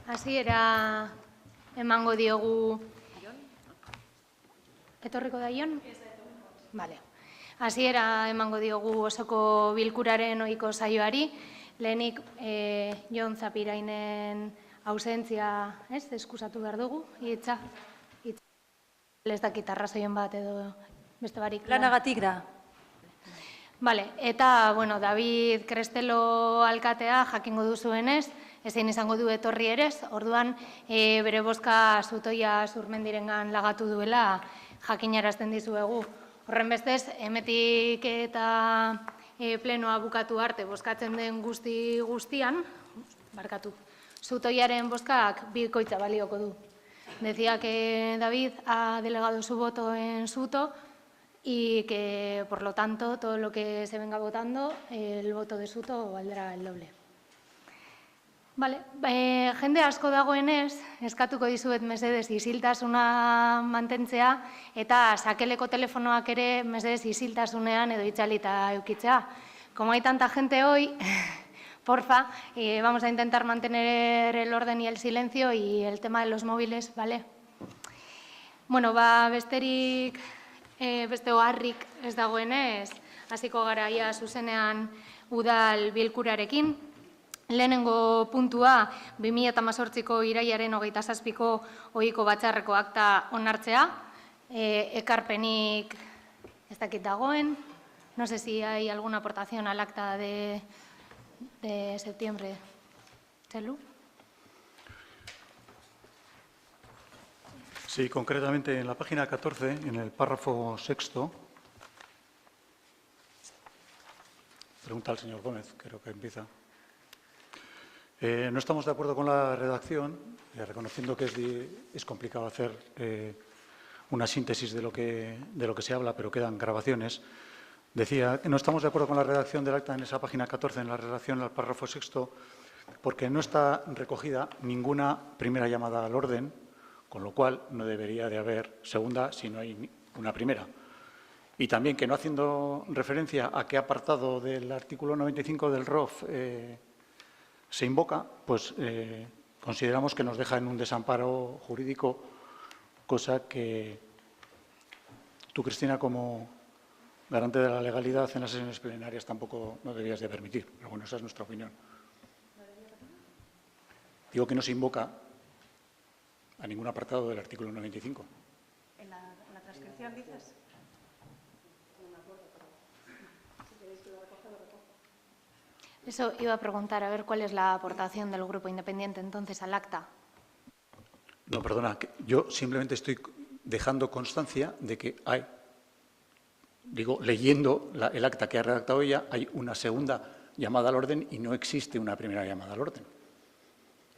Hasiera emango diogu... Etorriko da Ion? Bale. Hasiera emango diogu osoko bilkuraren ohiko saioari. Lehenik Jon Zapirainen ausentzia, eskusatu behar dugu, hitza. Ez dakit arrazoien bat edo beste barik. Lanagatik da. Bale, eta, bueno, David Krestelo alkatea jakingo duzuenez, ezin izango du etorri erez, orduan bere bozka Zutoia Zurmendirengan lagatu duela jakinarazten dizuegu. Horren bestez, hemetik eta plenoa bukatu arte bozkatzen den guztian, Zutoiaren bozkak bikoitza balioko du. Decía que David ha delegado su voto en Suto y que, por lo tanto, todo lo que se venga votando, el voto de Suto valdrá el doble. Vale, jende asko dagoenez, eskatuko dizuet mesedez isiltasuna mantentzea eta sakeleko telefonoak ere mesedez isiltasunean edo itzalita eukitzea. Como hay tanta gente hoy, porfa, vamos a intentar mantener el orden y el silencio y el tema de los móviles, ¿vale? Bueno, besterik, beste oharrik ez dagoenez, hasiko gara ia zuzenean udal bilkurarekin. Lehenengo puntua, 2018ko irailaren 27ko ohiko batzarreko akta onartzea, ekarpenik ez dakit dagoen. No sé si hay alguna aportación al acta de septiembre. ¿Txelu? Sí, concretamente en la página 14, en el párrafo sexto, pregunta al señor Gómez, creo que empieza. No estamos de acuerdo con la redacción, reconociendo que es complicado hacer una síntesis de lo que se habla, pero quedan grabaciones. Decía que no estamos de acuerdo con la redacción del acta en esa página 14, en la redacción al párrafo sexto, porque no está recogida ninguna primera llamada al orden, con lo cual no debería de haber segunda si no hay una primera. Y también que no haciendo referencia a qué apartado del artículo 95 del ROF se invoca, pues consideramos que nos deja en un desamparo jurídico, cosa que tú, Cristina, como garante de la legalidad en las sesiones plenarias tampoco no debías de permitir. Pero bueno, esa es nuestra opinión. Digo que no se invoca a ningún apartado del artículo 95. ¿En la transcripción dices? Eso iba a preguntar, a ver cuál es la aportación del Grupo Independiente entonces al acta. No, perdona, yo simplemente estoy dejando constancia de que hay, leyendo el acta que ha redactado ella, hay una segunda llamada al orden y no existe una primera llamada al orden.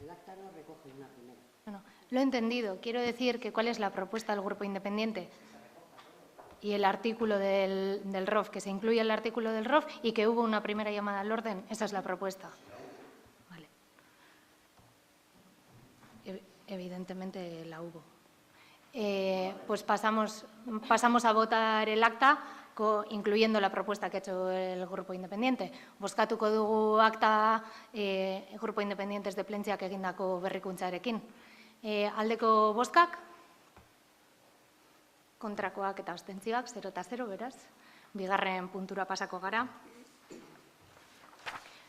El acta no recoge una primera. Bueno, lo he entendido. Quiero decir que cuál es la propuesta del Grupo Independiente y el artículo del ROF, que se incluye el artículo del ROF y que hubo una primera llamada al orden. Esa es la propuesta. Vale. Evidentemente la hubo. Pues pasamos a votar el acta, incluyendo la propuesta que ha hecho el Grupo Independiente. Bozkatuko dugu akta Grupo Independientes de Plentziak egindako berrikuntzarekin. Aldeko bozkak, kontrakoak eta abstentzioak, 0 eta 0, beraz. Bigarren puntura pasako gara.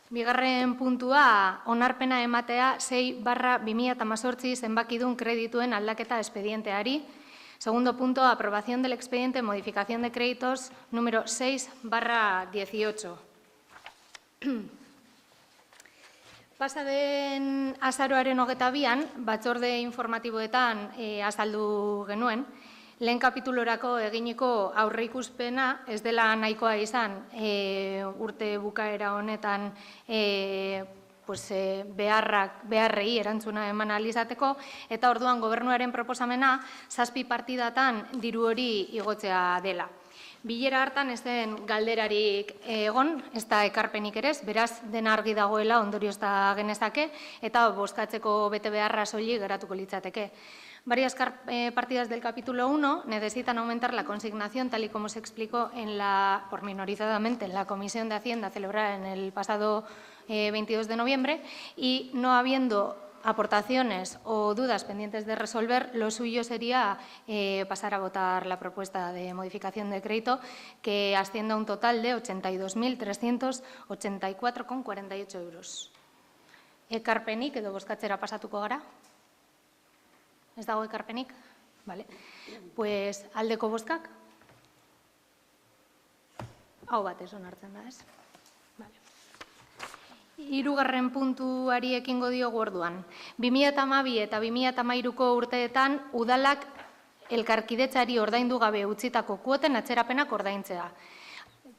Bigarren puntua, onarpena ematea 6/2018 zenbakidun kredituen aldaketa espedienteari. Segundo punto, aprobación del expediente modificación de créditos número 6/18. Pasa den azaroaren 22an, batzorde informatiboetan azaldu genuen, lehen kapitulorako eginiko aurreikuspena ez dela nahikoa izan urte bukaera honetan beharrei erantzuna eman ahal izateko, eta orduan gobernuaren proposamena 7 partidatan diru hori igotzea dela. Bilera hartan ez den galderarik egon, ez da ekarpenik ere, beraz dena argi dagoela ondorioz da genezake, eta bozkatzeko bete beharra soilik geratuko litzateke. Varias partidas del capítulo 1 necesitan aumentar la consignación, tal y como se explicó pormenorizadamente en la Comisión de Hacienda celebrada en el pasado 22 de noviembre, y no habiendo aportaciones o dudas pendientes de resolver, lo suyo sería pasar a votar la propuesta de modificación de crédito, que asciende a un total de 82.384,48 euros. Ekarpenik edo bozkatzera pasatuko gara? Ez dago ekarpenik? Vale. Pues aldeko bozkak? Hau batez onartzen da, ez? Vale. Hirugarren puntuari ekingo diogu orduan. 2012 eta 2013ko urteetan udalak elkarkidetzari ordaindu gabe utzitako kuoten atzerapenak ordaintzea.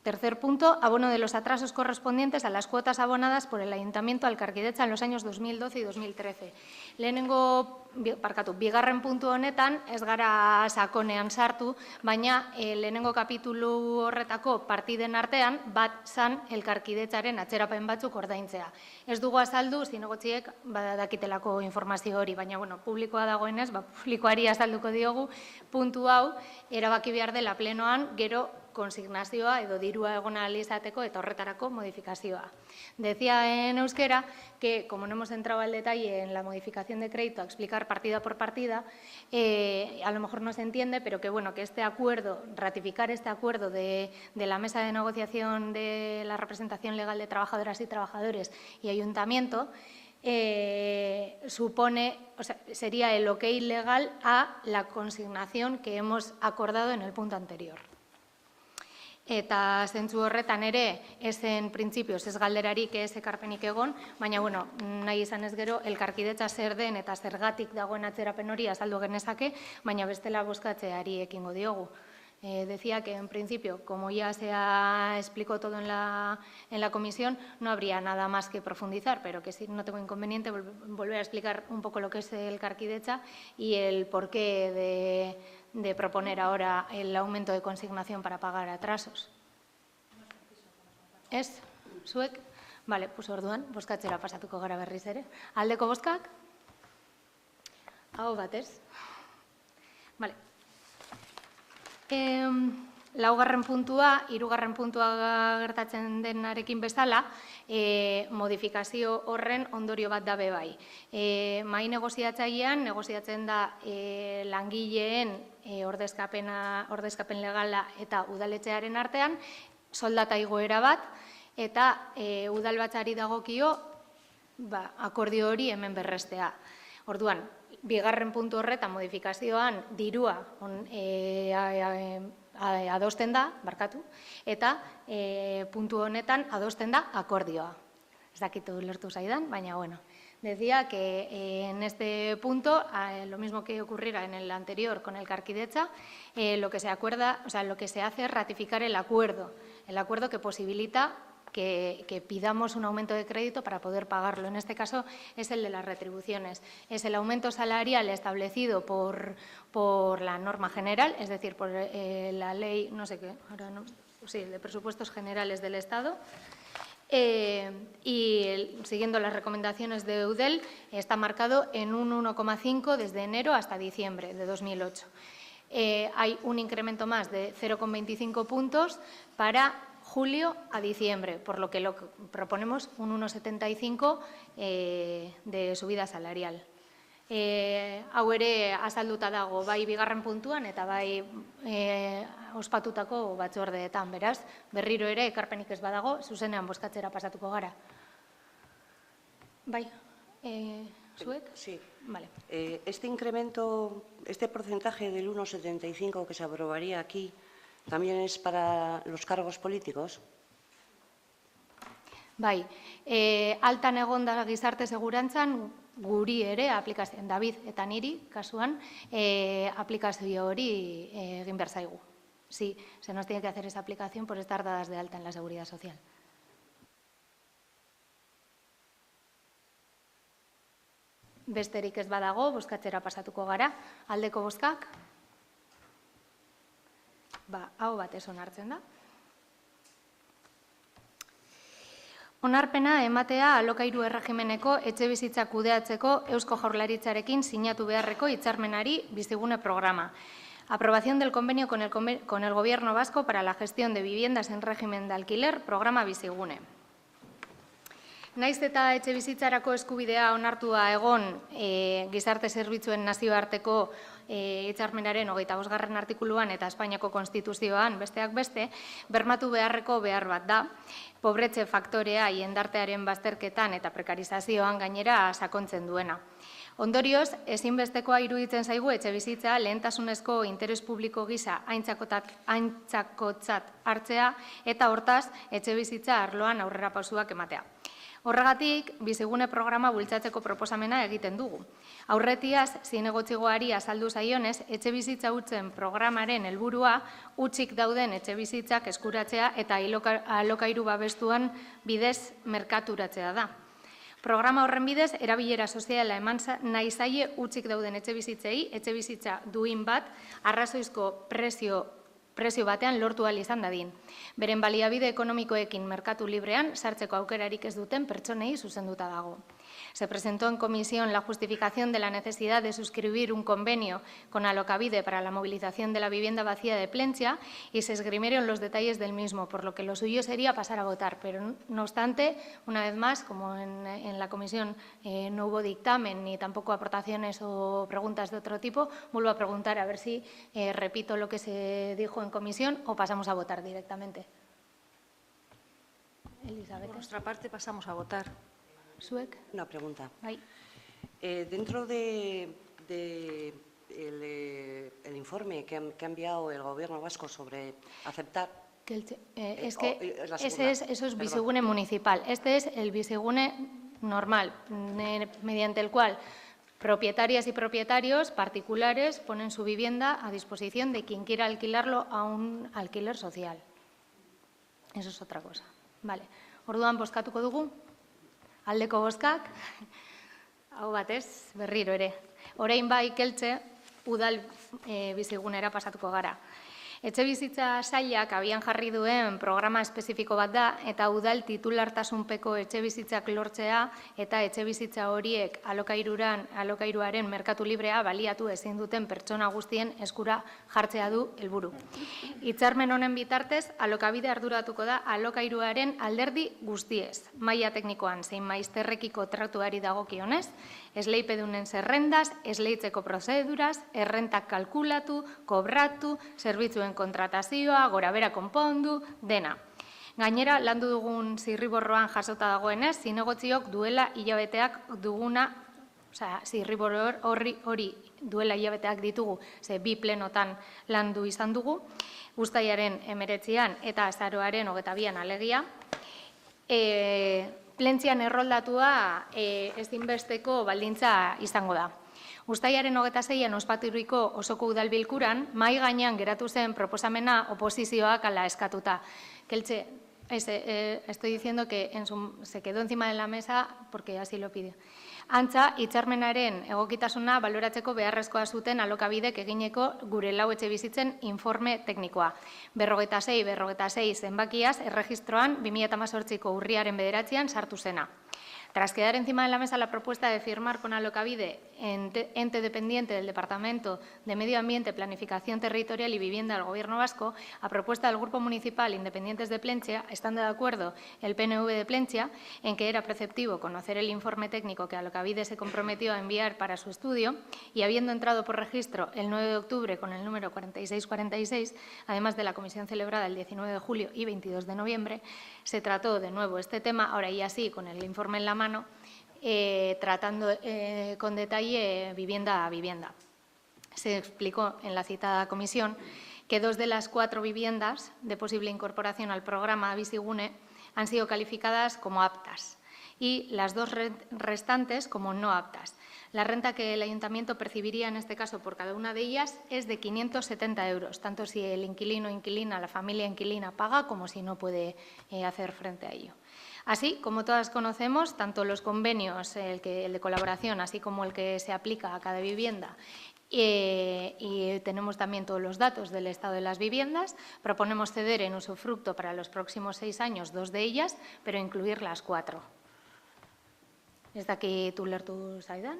Tercer punto, abono de los atrasos correspondientes a las cuotas abonadas por el Ayuntamiento a Elkarkidetza en los años 2012 y 2013. Bigarren puntu honetan, ez gara sakonean sartu, baina lehenengo kapitulu horretako partiden artean, bat zan elkarkidetzaren atzerapen batzuk ordaintzea. Ez dugu azaldu, zinegotziek badakitelako informazio hori, baina publikoa dagoenez, publikoari azalduko diogu, puntu hau, erabaki behar dela plenoan, gero konsignazioa edo dirua egon ahal izateko eta horretarako modifikazioa. Decía en euskera que, como no hemos entrado al detalle en la modificación de crédito a explicar partida por partida, a lo mejor no se entiende, pero que este acuerdo, ratificar este acuerdo de la mesa de negociación de la representación legal de trabajadoras y trabajadores y ayuntamiento, supone, sería el ok legal a la consignación que hemos acordado en el punto anterior. Eta zentzu horretan ere, ezen printzipioz ez galderarik ez ekarpenik egon, baina, nahi izan ez gero, elkarkidetza zer den eta zergatik dagoen atzerapen hori azaldu genezake, baina bestela bozkatzeari ekingo diogu. Decía que, en principio, como ya se explicó todo en la comisión, no habría nada más que profundizar, pero que sí, no tengo inconveniente volver a explicar un poco lo que es elkarkidetza y el porqué de proponer ahora el aumento de consignación para pagar atrasos. ¿Es? ¿Zuek? Vale, pues orduan, bozkatzera pasatuko gara berriz ere. Aldeko bozkak? Aho batez. Vale. Laugarren puntua, hirugarren puntua gertatzen denarekin bezala, modifikazio horren ondorio bat dabe bai. Mahai negoziatzailean, negoziatzen da langileen ordezkapen legala eta udaletxearen artean, soldata igoera bat, eta udalbatzari dagokio akordio hori hemen berrestea. Orduan, bigarren puntu horretan modifikazioan dirua adosten da, barkatu, eta puntu honetan adosten da akordioa. Ez dakitu lertu zaidan, baina bueno. Decía que en este punto, lo mismo que ocurriera en el anterior con Elkarkidetza, lo que se acuerda, lo que se hace es ratificar el acuerdo que posibilita que pidamos un aumento de crédito para poder pagarlo. En este caso es el de las retribuciones. Es el aumento salarial establecido por la norma general, es decir, por la ley, no sé qué, ahora no, sí, de presupuestos generales del Estado. Y siguiendo las recomendaciones de Eudel, está marcado en un 1,5 desde enero hasta diciembre de 2008. Hay un incremento más de 0,25 puntos para julio a diciembre, por lo que proponemos un 1,75 de subida salarial. Hau ere azalduta dago bai bigarren puntuan eta bai ospatutako batzordeetan, beraz, berriro ere ekarpenik ez badago, zuzenean bozkatzera pasatuko gara. Bai, ¿zuek? Sí. Vale. Este incremento, este porcentaje del 1,75 que se aprobaría aquí, ¿también es para los cargos políticos? Bai, altan egonda gizarte segurantzan guri ere aplikazioan, David eta niri, kasuan, aplikazio hori egin behar zaigu. Sí, se nos tiene que hacer esa aplicación por estar dadas de alta en la Seguridad Social. Besterik ez badago, bozkatzera pasatuko gara. Aldeko bozkak? Hau batez onartzen da. Onarpena ematea alokairu erregimeneko etxebizitza kudeatzeko Eusko Jaurlaritzarekin sinatu beharreko hitzarmenari Bizigune programa. Aprobación del convenio con el Gobierno vasco para la gestión de viviendas en régimen de alquiler, programa Bizigune. Naiz eta etxe bizitzarako eskubidea onartua egon gizarte zerbitzuen nazioarteko hitzarmenaren 25. artikuluan eta Espainiako Konstituzioan besteak beste, bermatu beharreko behar bat da, pobretze faktorea jendartearen bazterketan eta prekarizazioan gainera sakontzen duena. Ondorioz, ezinbestekoa iruditzen zaigu etxe bizitza lehentasunezko interes publiko gisa aintzakotzat hartzea eta hortaz etxe bizitza arloan aurrerapausoak ematea. Horregatik, bizigune programa bultzatzeko proposamena egiten dugu. Aurretiaz, zinegotzigoari azaldu zaionez, etxe bizitza hutzen programaren helburua hutsik dauden etxe bizitzak eskuratzea eta alokairu babestuan bidez merkaturatzea da. Programa horren bidez, erabilera soziala eman nahi zaie hutsik dauden etxe bizitzei, etxe bizitza duin bat, arrazoizko prezio batean lortu ahal izan dadin. Beren baliabide ekonomikoekin merkatu librean sartzeko aukerarik ez duten pertsonei zuzenduta dago. Se presentó en comisión la justificación de la necesidad de suscribir un convenio con Alokabide para la movilización de la vivienda vacía de Plentzia y se esgrimieron los detalles del mismo, por lo que lo suyo sería pasar a votar. Pero, no obstante, una vez más, como en la comisión no hubo dictamen ni tampoco aportaciones o preguntas de otro tipo, vuelvo a preguntar a ver si repito lo que se dijo en comisión o pasamos a votar directamente. Elizabeth. Por nuestra parte, pasamos a votar. Suek. Una pregunta. Bai. Dentro del informe que ha enviado el Gobierno vasco sobre aceptar... Eso es bizigune municipal. Este es el bizigune normal, mediante el cual propietarias y propietarios particulares ponen su vivienda a disposición de quien quiera alquilarlo a un alquiler social. Eso es otra cosa. Vale. Orduan bozkatuko dugu? Aldeko bozkak, hau batez, berriro ere. Orain bai Keltze, udal bizigunera pasatuko gara. Etxe bizitza sailak abian jarri duen programa espezifiko bat da eta udal titulartasunpeko etxe bizitzak lortzea eta etxe bizitza horiek alokairuaren merkatu librea baliatu ezin duten pertsona guztien eskura jartzea du helburu. Hitzarmen honen bitartez, Alokabide arduratuko da alokairuaren alderdi guztiez, maila teknikoan zein maizterrekiko tratuari dagokionez, esleipedunen zerrendaz, esleitzeko prozeduraz, errentak kalkulatu, kobratu, zerbitzuen kontratazioa, gorabera konpondu, dena. Gainera, landu dugun zirriborroan jasota dagoenez, zinegotziok duela hilabeteak duguna, zirriborro hori duela hilabeteak ditugu, ze bi plenotan landu izan dugu, uztailaren 19an eta azaroaren 22an alegia. Plentzian erroldatua ezinbesteko baldintza izango da. Uztailaren 26an ospaturiko osoko udal bilkuran, mahai gainean geratu zen proposamena oposizioak ala eskatuta. Keltze, estoy diciendo que se quedó encima de la mesa porque así lo pide. Antza, hitzarmenaren egokitasuna baloratzeko beharrezkoa zuten Alokabidek egineko gure lau etxe bizitzen informe teknikoa. 46 zenbakiaz erregistroan 2018ko urriaren 9an sartu zena. Tras quedar encima de la mesa la propuesta de firmar con Alokabide, ente dependiente del Departamento de Medio Ambiente, Planificación Territorial y Vivienda del Gobierno vasco, a propuesta del Grupo Municipal Independientes de Plentzia, estando de acuerdo el PNV de Plentzia en que era preceptivo conocer el informe técnico que Alokabide se comprometió a enviar para su estudio y habiendo entrado por registro el 9 de octubre con el número 4646, además de la comisión celebrada el 19 de julio y 22 de noviembre, se trató de nuevo este tema, ahora ya sí, con el informe en la mano, tratando con detalle vivienda a vivienda. Se explicó en la citada comisión que 2 de las 4 viviendas de posible incorporación al programa Bizigune han sido calificadas como aptas y las 2 restantes como no aptas. La renta que el ayuntamiento percibiría en este caso por cada una de ellas es de 570 euros, tanto si el inquilino o inquilina, la familia inquilina paga como si no puede hacer frente a ello. Así, como todas conocemos, tanto los convenios, el de colaboración, así como el que se aplica a cada vivienda, y tenemos también todos los datos del estado de las viviendas, proponemos ceder en usufructo para los próximos 6 años 2 de ellas, pero incluir las 4. Ez dakit ulertu zaidan,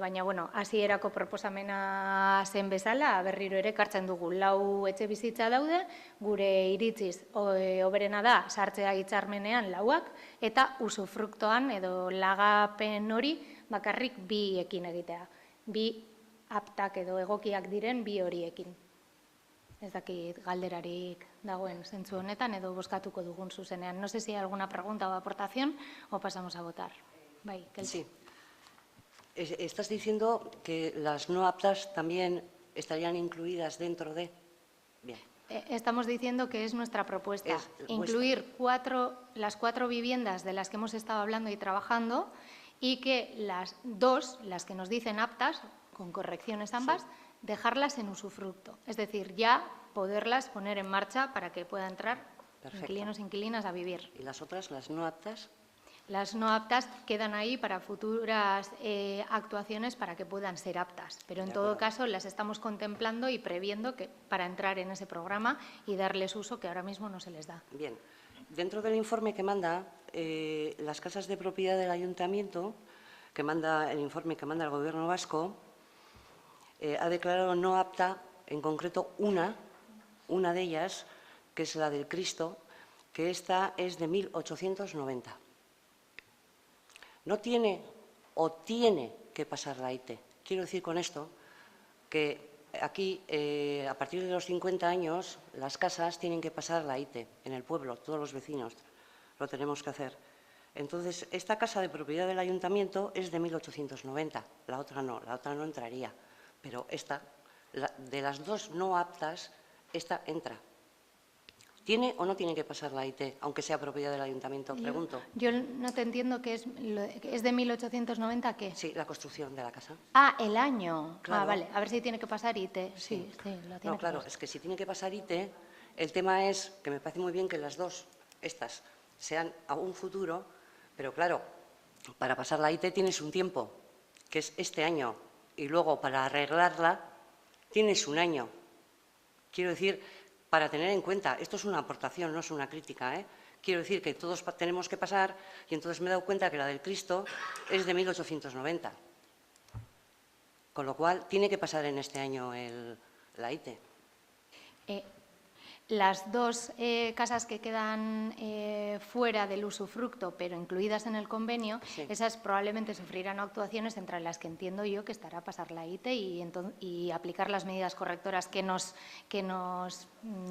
baina, bueno, hasierako proposamena zen bezala, berriro ere ekartzen dugu. 4 etxe bizitza daude, gure iritziz hoberena da sartzea hitzarmenean 4ak, eta usufruktoan edo lagapen hori bakarrik 2ekin egitea. 2 aptak edo egokiak diren 2 horiekin. Ez dakit galderarik dagoen zentzu honetan edo bozkatuko dugun zuzenean. No sé si hay alguna pregunta o aportación o pasamos a votar. Bai, Sí. Estás diciendo que las no aptas también estarían incluidas dentro de... Bien. Estamos diciendo que es nuestra propuesta, incluir las 4 viviendas de las que hemos estado hablando y trabajando y que las 2, las que nos dicen aptas, con correcciones ambas, dejarlas en usufructo. Es decir, ya poderlas poner en marcha para que puedan entrar inquilinos e inquilinas a vivir. ¿Y las otras, las no aptas? Las no aptas quedan ahí para futuras actuaciones para que puedan ser aptas, pero en todo caso las estamos contemplando y previendo que para entrar en ese programa y darles uso que ahora mismo no se les da. Bien. Dentro del informe que manda las casas de propiedad del Ayuntamiento, el informe que manda el Gobierno vasco, ha declarado no apta, en concreto una de ellas, que es la del Cristo, que esta es de 1890. No tiene o tiene que pasar la IT. Quiero decir con esto que aquí, a partir de los 50 años, las casas tienen que pasar la IT en el pueblo, todos los vecinos lo tenemos que hacer. Entonces, esta casa de propiedad del Ayuntamiento es de 1890, la otra no entraría. Pero esta, de las 2 no aptas, esta entra. ¿Tiene o no tiene que pasar la IT, aunque sea propiedad del Ayuntamiento? Pregunto. Yo no te entiendo que es de 1890, ¿qué? Sí, la construcción de la casa. Ah, el año. Claro. Ah, vale. A ver si tiene que pasar IT. Sí, lo tiene No, claro, es que si tiene que pasar IT, el tema es que me parece muy bien que las 2, estas, sean a un futuro, pero claro, para pasar la IT tienes un tiempo, que es este año, y luego para arreglarla tienes un año. Quiero decir, para tener en cuenta, esto es una aportación, no es una crítica, quiero decir que todos tenemos que pasar, y entonces me he dado cuenta que la del Cristo es de 1890. Con lo cual, tiene que pasar en este año la IT. Las 2 casas que quedan fuera del usufructo, pero incluidas en el convenio, esas probablemente sufrirán actuaciones entre las que entiendo yo que estará pasar la IT y aplicar las medidas correctoras que nos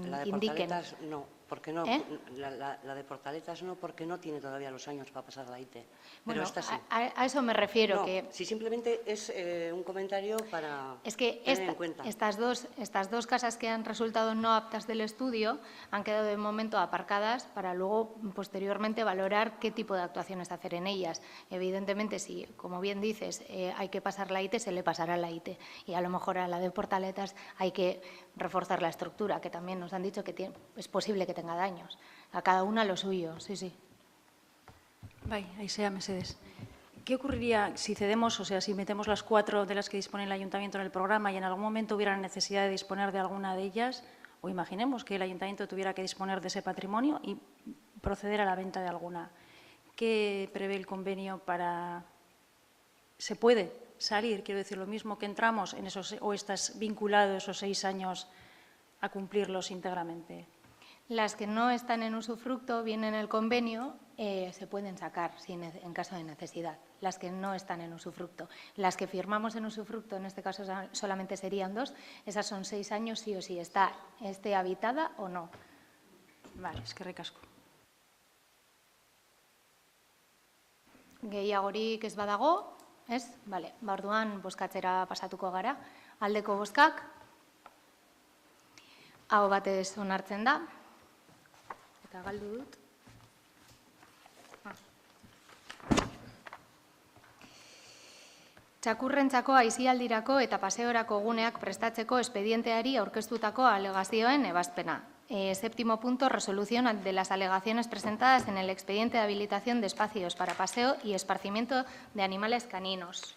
La de indiquen. Portaletas no, porque no. La de Portaletas no, porque no tiene todavía los años para pasar la IT. Pero Bueno, esta sí. a eso me refiero. No, que si simplemente es un comentario para Es que tener en cuenta. estas dos casas que han resultado no aptas del estudio han quedado de momento aparcadas para luego, posteriormente, valorar qué tipo de actuaciones hacer en ellas. Evidentemente, si, como bien dices, hay que pasar la IT, se le pasará la IT. Y a lo mejor a la de Portaletas hay que reforzar la estructura, que también nos han dicho que es posible que tenga daños. A cada una lo suyo, sí. Bai, Aisea Mesedes. ¿Qué ocurriría si cedemos, o sea, si metemos las 4 de las que dispone el Ayuntamiento en el programa y en algún momento hubiera necesidad de disponer de alguna de ellas, o imaginemos que el Ayuntamiento tuviera que disponer de ese patrimonio y proceder a la venta de alguna? ¿Qué prevé el convenio para...? ¿Se puede salir? Quiero decir, lo mismo que entramos en esos, o estás vinculado esos 6 años a cumplirlos íntegramente. Las que no están en usufructo, vienen en el convenio, se pueden sacar en caso de necesidad. Las que no están en usufructo. Las que firmamos en usufructo, en este caso solamente serían 2, esas son 6 años sí o sí, esté habitada o no. Vale, eskerrik asko. Gehiagorik ez badago, ez? Bale, orduan bozkatzera pasatuko gara. Aldeko bozkak, aho batez onartzen da. Eta galdu dut. Txakurrentzako aisialdirako eta paseorako guneak prestatzeko espedienteari aurkeztutako alegazioen ebazpena. Séptimo punto, resolución de las alegaciones presentadas en el expediente de habilitación de espacios para paseo y esparcimiento de animales caninos.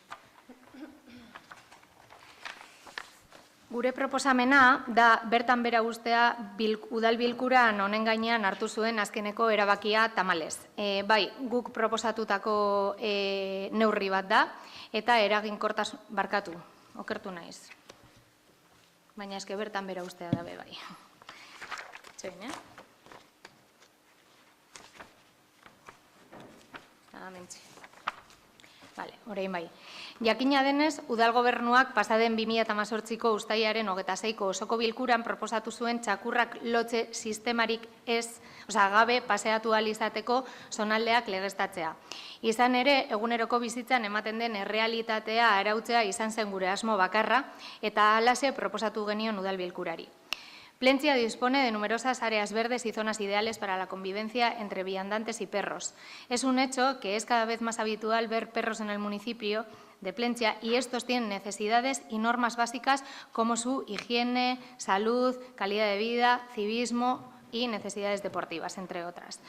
Gure proposamena da bertan bera ustea udal bilkuran honen gainean hartu zuen azkeneko erabakia tamalez. Bai, guk proposatutako neurri bat da eta eraginkortasun barkatu, okertu naiz. Baina eske bertan bera ustea da bai. Txoin, Amentxe. Vale, orain bai. Jakina denez, udal gobernuak pasaden 2018ko uztailaren 26ko osoko bilkuran proposatu zuen txakurrak lotze sistemarik gabe paseatu ahal izateko zonaldeak legeztatzea. Izan ere, eguneroko bizitzan ematen den errealitatea arautzea izan zen gure asmo bakarra eta halaxe proposatu genion udal bilkurari. Plentzia dispone de numerosas áreas verdes y zonas ideales para la convivencia entre viandantes y perros. Es un hecho que es cada vez más habitual ver perros en el municipio de Plentzia y estos tienen necesidades y normas básicas como su higiene, salud, calidad de vida, civismo y necesidades deportivas, entre otras.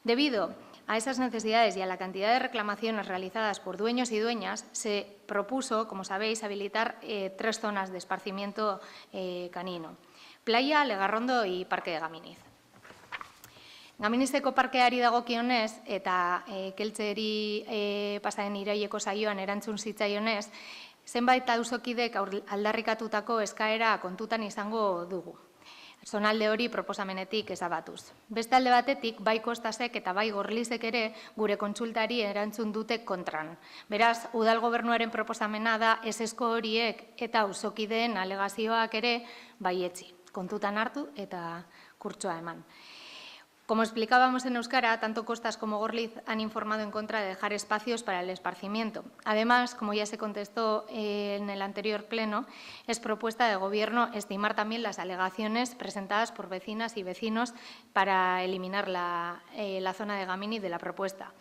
Debido a esas necesidades y a la cantidad de reclamaciones realizadas por dueños y dueñas, se propuso, como sabéis, habilitar 3 zonas de esparcimiento canino: Playa, Legarrondo y Parque de Gaminiz. Gaminizeko parkeari dagokionez eta Keltzeri pasaden iraileko saioan erantzun zitzaionez, zenbait auzokidek aldarrikatutako eskaera kontutan izango dugu. Zonalde hori proposamenetik ezabatuz. Beste alde batetik, bai Kostasek eta bai Gorlizek ere gure kontsultari erantzun dute kontran. Beraz, udal gobernuaren proposamena da ezezko horiek eta auzokideen alegazioak ere baietzi. Kontutan hartu eta kurtsoa eman. Como explicábamos en euskara, tanto Costas como Gorliz han informado en contra de dejar espacios para el esparcimiento. Además, como ya se contestó en el anterior pleno, es propuesta del Gobierno estimar también las alegaciones presentadas por vecinas y vecinos para eliminar la zona de Gamini de la propuesta.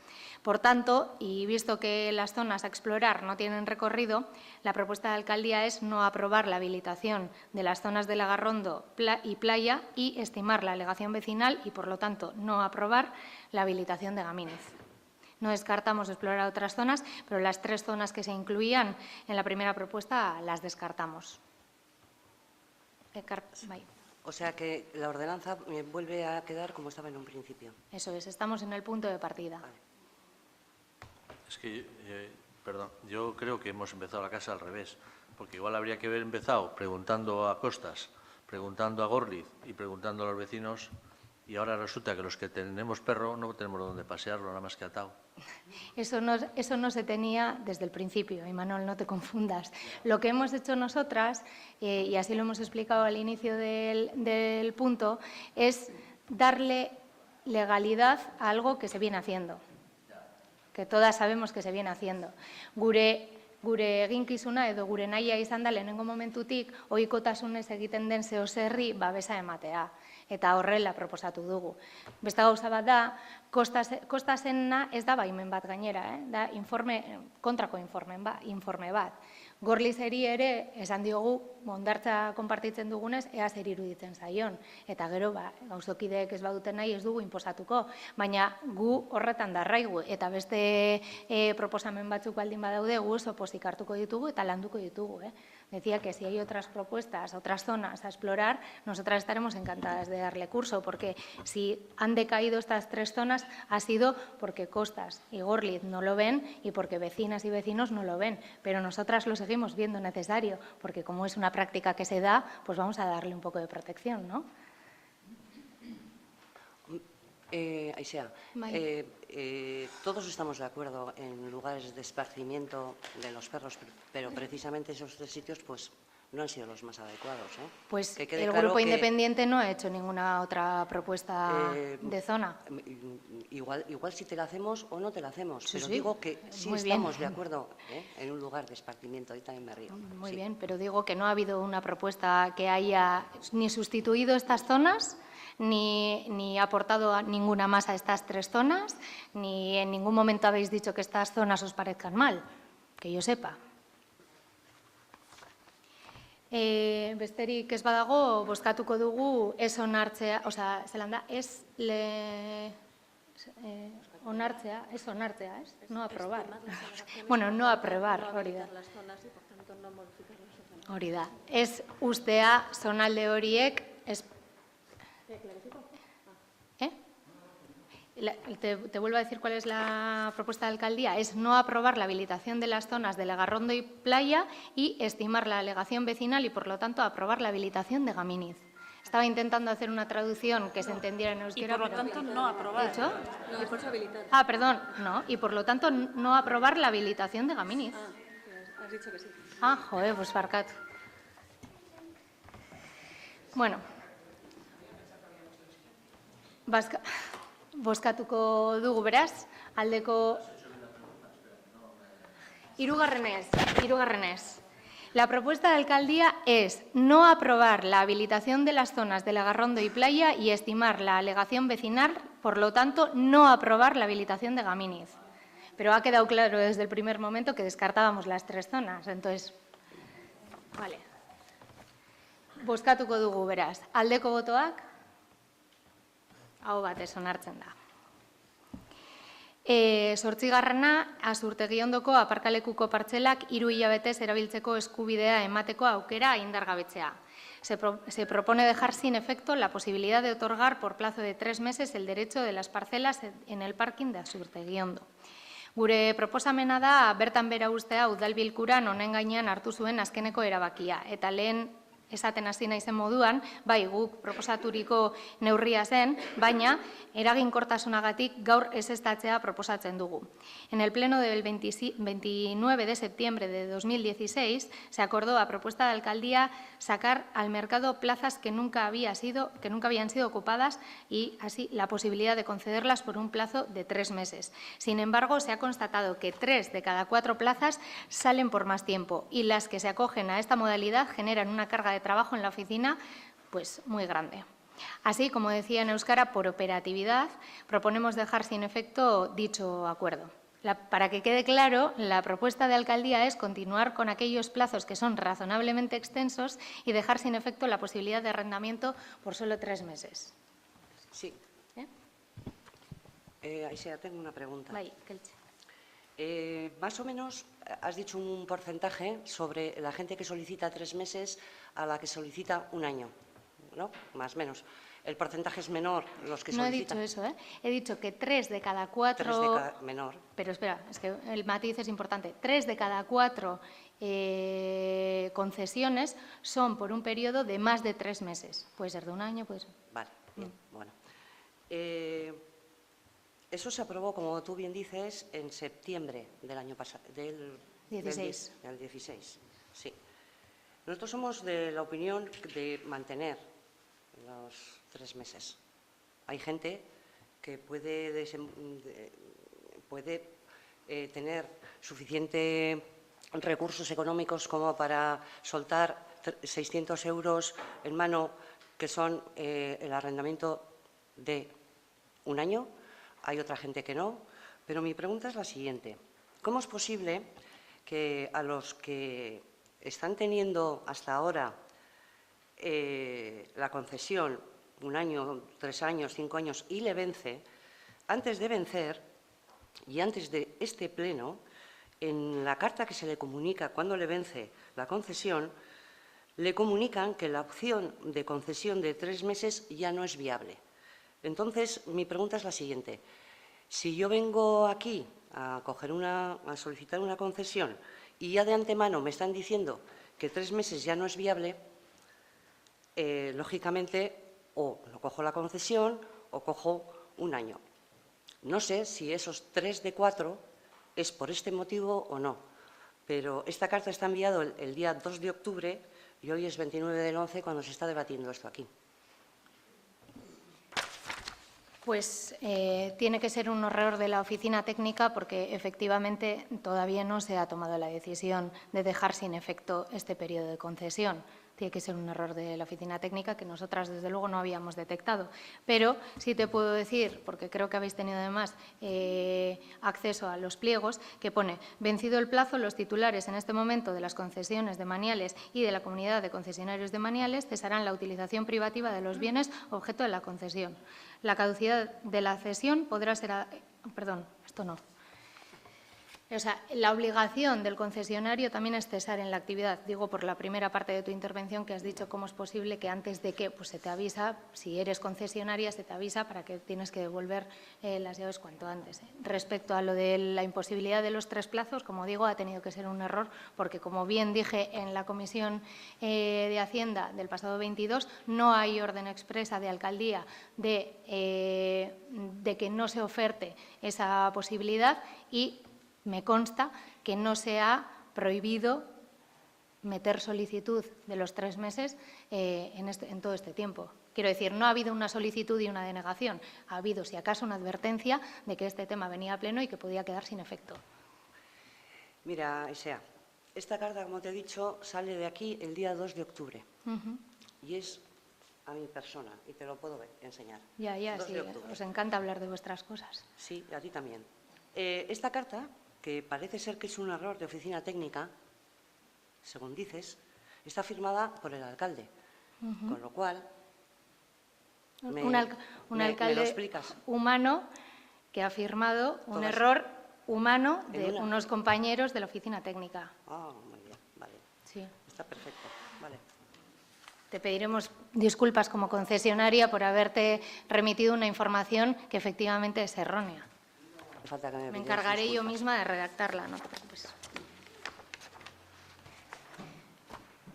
Por tanto, y visto que las zonas a explorar no tienen recorrido, la propuesta de alcaldía es no aprobar la habilitación de las zonas de Legarrondo y Playa y estimar la alegación vecinal y, por lo tanto, no aprobar la habilitación de Gamínez. No descartamos explorar otras zonas, pero las 3 zonas que se incluían en la primera propuesta las descartamos. O sea que la ordenanza vuelve a quedar como estaba en un principio. Eso es, estamos en el punto de partida. Vale. Es que, perdón, yo creo que hemos empezado la casa al revés, porque igual habría que haber empezado preguntando a Costas, preguntando a Gorliz y preguntando a los vecinos, y ahora resulta que los que tenemos perro no tenemos dónde pasearlo, nada más que atado. Eso no se tenía desde el principio, Imanol, no te confundas. Lo que hemos hecho nosotras, y así lo hemos explicado al inicio del punto, es darle legalidad a algo que se viene haciendo, que todas sabemos que se viene haciendo. Gure eginkizuna edo gure nahia izan da lehenengo momentutik ohikotasunez egiten den zeozerri babesa ematea. Eta horrela proposatu dugu. Beste gauza bat da, Kostasena ez da baimen bat gainera, da kontrako informe bat. Gorlizeri ere esan diogu, hondartza konpartitzen dugunez, ea zer iruditzen zaion. Eta gero, gauzokideek ez baduten nahi ez dugu inposatuko. Baina gu horretan darraigu eta beste proposamen batzuk baldin badaude gu oso pozik hartuko ditugu eta landuko ditugu. Decía que si hay otras propuestas, otras zonas a explorar, nosotras estaremos encantadas de darle curso, porque si han decaído estas 3 zonas ha sido porque Costas y Gorliz no lo ven y porque vecinas y vecinos no lo ven, pero nosotras lo seguimos viendo necesario, porque como es una práctica que se da, pues vamos a darle un poco de protección, ¿no? Aisea, todos estamos de acuerdo en lugares de esparcimiento de los perros, pero precisamente esos 3 sitios pues no han sido los más adecuados. Pues el Grupo Independiente no ha hecho ninguna otra propuesta de zona. Igual si te la hacemos o no te la hacemos, Sí, pero sí. digo que sí Muy estamos bien. de acuerdo en un lugar de esparcimiento, ahí también me río. Muy Sí. bien, pero digo que no ha habido una propuesta que haya ni sustituido estas zonas, ni aportado ninguna más a estas 3 zonas, ni en ningún momento habéis dicho que estas zonas os parezcan mal, que yo sepa. Besterik ez badago, bozkatuko dugu ez onartzea, zelan da, ez onartzea, ez? No aprobar. Bueno, no aprobar, hori da. hori da. Ez ustea zonalde horiek... Te vuelvo a decir cuál es la propuesta de alcaldía. Es no aprobar la habilitación de las zonas de Legarrondo y Playa y estimar la alegación vecinal y, por lo tanto, aprobar la habilitación de Gaminiz. Estaba intentando hacer una traducción que se entendiera en euskera. Y, por lo tanto, no aprobar. ¿De hecho? No, es habilitar. Ah, perdón, no. Y, por lo tanto, no aprobar la habilitación de Gaminiz. Has dicho que sí. Ah, joder, pues barkatu. Bueno. Bozkatuko dugu beraz, aldeko... Hirugarrenez. La propuesta de alcaldía es no aprobar la habilitación de las zonas de Legarrondo y Playa y estimar la alegación vecinal, por lo tanto, no aprobar la habilitación de Gaminiz. Pero ha quedado claro desde el primer momento que descartábamos las 3 zonas. Entonces, vale. Bozkatuko dugu beraz, aldeko botoak, hau batez onartzen da. 8. Azurtegi ondoko aparkalekuko partzelak 3 hilabetez erabiltzeko eskubidea emateko aukera indargabetzea. Se propone dejar sin efecto la posibilidad de otorgar por plazo de 3 meses el derecho de las parcelas en el parking de Azurtegi ondo. Gure proposamena da bertan bera ustea udalbilkuran honen gainean hartu zuen azkeneko erabakia. Eta lehen esaten hasi naizen moduan, bai guk proposaturiko neurria zen, baina eraginkortasunagatik gaur ezeztatzea proposatzen dugu. En el pleno del 29 de septiembre de 2016 se acordó a propuesta de alcaldía sacar al mercado plazas que nunca habían sido ocupadas y así la posibilidad de concederlas por un plazo de 3 meses. Sin embargo, se ha constatado que 3 de cada 4 plazas salen por más tiempo y las que se acogen a esta modalidad generan una carga de trabajo en la oficina pues muy grande. Así, como decía en euskara, por operatividad, proponemos dejar sin efecto dicho acuerdo. Para que quede claro, la propuesta de alcaldía es continuar con aquellos plazos que son razonablemente extensos y dejar sin efecto la posibilidad de arrendamiento por solo 3 meses. Sí. Aisea, tengo una pregunta. Bai, Keltxe. Más o menos has dicho un porcentaje sobre la gente que solicita 3 meses a la que solicita 1 año, ¿no? Más o menos. El porcentaje es menor, los que No he solicitan. dicho eso, ¿eh? He dicho que 3 de cada 4... 3 de cada menor. Pero espera, es que el matiz es importante. 3 de cada 4 concesiones son por un periodo de más de 3 meses. Puede ser de 1 año, puede ser... Vale, bien, bueno. Eso se aprobó, como tú bien dices, en septiembre del año pasado, del 16. Del 16, sí. Nosotros somos de la opinión de mantener los 3 meses. Hay gente que puede tener suficiente recursos económicos como para soltar 600 euros en mano, que son el arrendamiento de 1 año. Hay otra gente que no, pero mi pregunta es la siguiente. ¿Cómo es posible que a los que están teniendo hasta ahora la concesión 1 año, 3 años, 5 años y le vence, antes de vencer y antes de este pleno, en la carta que se le comunica cuando le vence la concesión, le comunican que la opción de concesión de 3 meses ya no es viable? Entonces, mi pregunta es la siguiente. Si yo vengo aquí a solicitar una concesión y ya de antemano me están diciendo que 3 meses ya no es viable, lógicamente, o no cojo la concesión o cojo 1 año. No sé si esos 3 de 4 es por este motivo o no, pero esta carta está enviada el día 2 de octubre y hoy es 29 del 11 cuando se está debatiendo esto aquí. Pues tiene que ser un error de la oficina técnica porque efectivamente todavía no se ha tomado la decisión de dejar sin efecto este periodo de concesión. Tiene que ser un error de la oficina técnica que nosotras desde luego no habíamos detectado. Pero sí te puedo decir, porque creo que habéis tenido además acceso a los pliegos, que pone: vencido el plazo, los titulares en este momento de las concesiones de maniales y de la comunidad de concesionarios de maniales cesarán la utilización privativa de los bienes objeto de la concesión. La caducidad de la cesión podrá ser... Perdón, esto no. O sea, la obligación del concesionario también es cesar en la actividad. Digo, por la primera parte de tu intervención que has dicho cómo es posible que antes de que, pues se te avisa, si eres concesionaria, se te avisa para que tienes que devolver las llaves cuanto antes. Respecto a lo de la imposibilidad de los 3 plazos, como digo, ha tenido que ser un error porque, como bien dije en la Comisión de Hacienda del pasado 22, no hay orden expresa de alcaldía de que no se oferte esa posibilidad y me consta que no se ha prohibido meter solicitud de los 3 meses en todo este tiempo. Quiero decir, no ha habido una solicitud y una denegación. Ha habido, si acaso, una advertencia de que este tema venía a pleno y que podía quedar sin efecto. Mira, Isea, esta carta, como te he dicho, sale de aquí el día 2 de octubre. Y es a mi persona, y te lo puedo enseñar. Ya, 2 sí, de octubre. os encanta hablar de vuestras cosas. Sí, a ti también. Esta carta, que parece ser que es un error de oficina técnica, según dices, está firmada por el alcalde, con lo cual Un me alcalde lo explicas. humano que ha firmado un Todas. error humano de En una. unos compañeros de la oficina técnica. Ah, muy bien, vale. Sí. Está perfecto, vale. Te pediremos disculpas como concesionaria por haberte remitido una información que efectivamente es errónea. No falta que me Me pidáis encargaré yo disculpas. misma de redactarla, no te preocupes.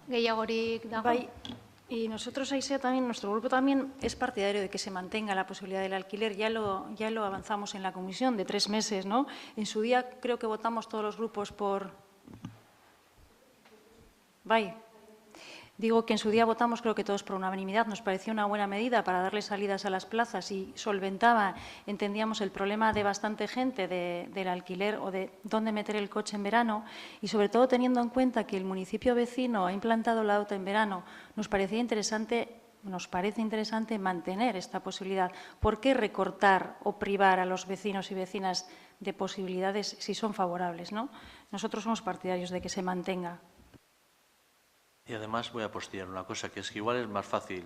Gehiagorik dago? Bai, y nosotros, Aisea, también, nuestro grupo también es partidario de que se mantenga la posibilidad del alquiler. Ya lo avanzamos en la comisión de 3 meses, ¿no? En su día creo que votamos todos los grupos por... Digo que en su día votamos, creo que todos por unanimidad, nos pareció una buena medida para darle salidas a las plazas y solventaba, entendíamos, el problema de bastante gente del alquiler o de dónde meter el coche en verano y, sobre todo, teniendo en cuenta que el municipio vecino ha implantado la auto en verano, nos parece interesante mantener esta posibilidad. ¿Por qué recortar o privar a los vecinos y vecinas de posibilidades si son favorables, ¿no? Nosotros somos partidarios de que se mantenga. Y además voy a apostillar una cosa, que es que igual es más fácil,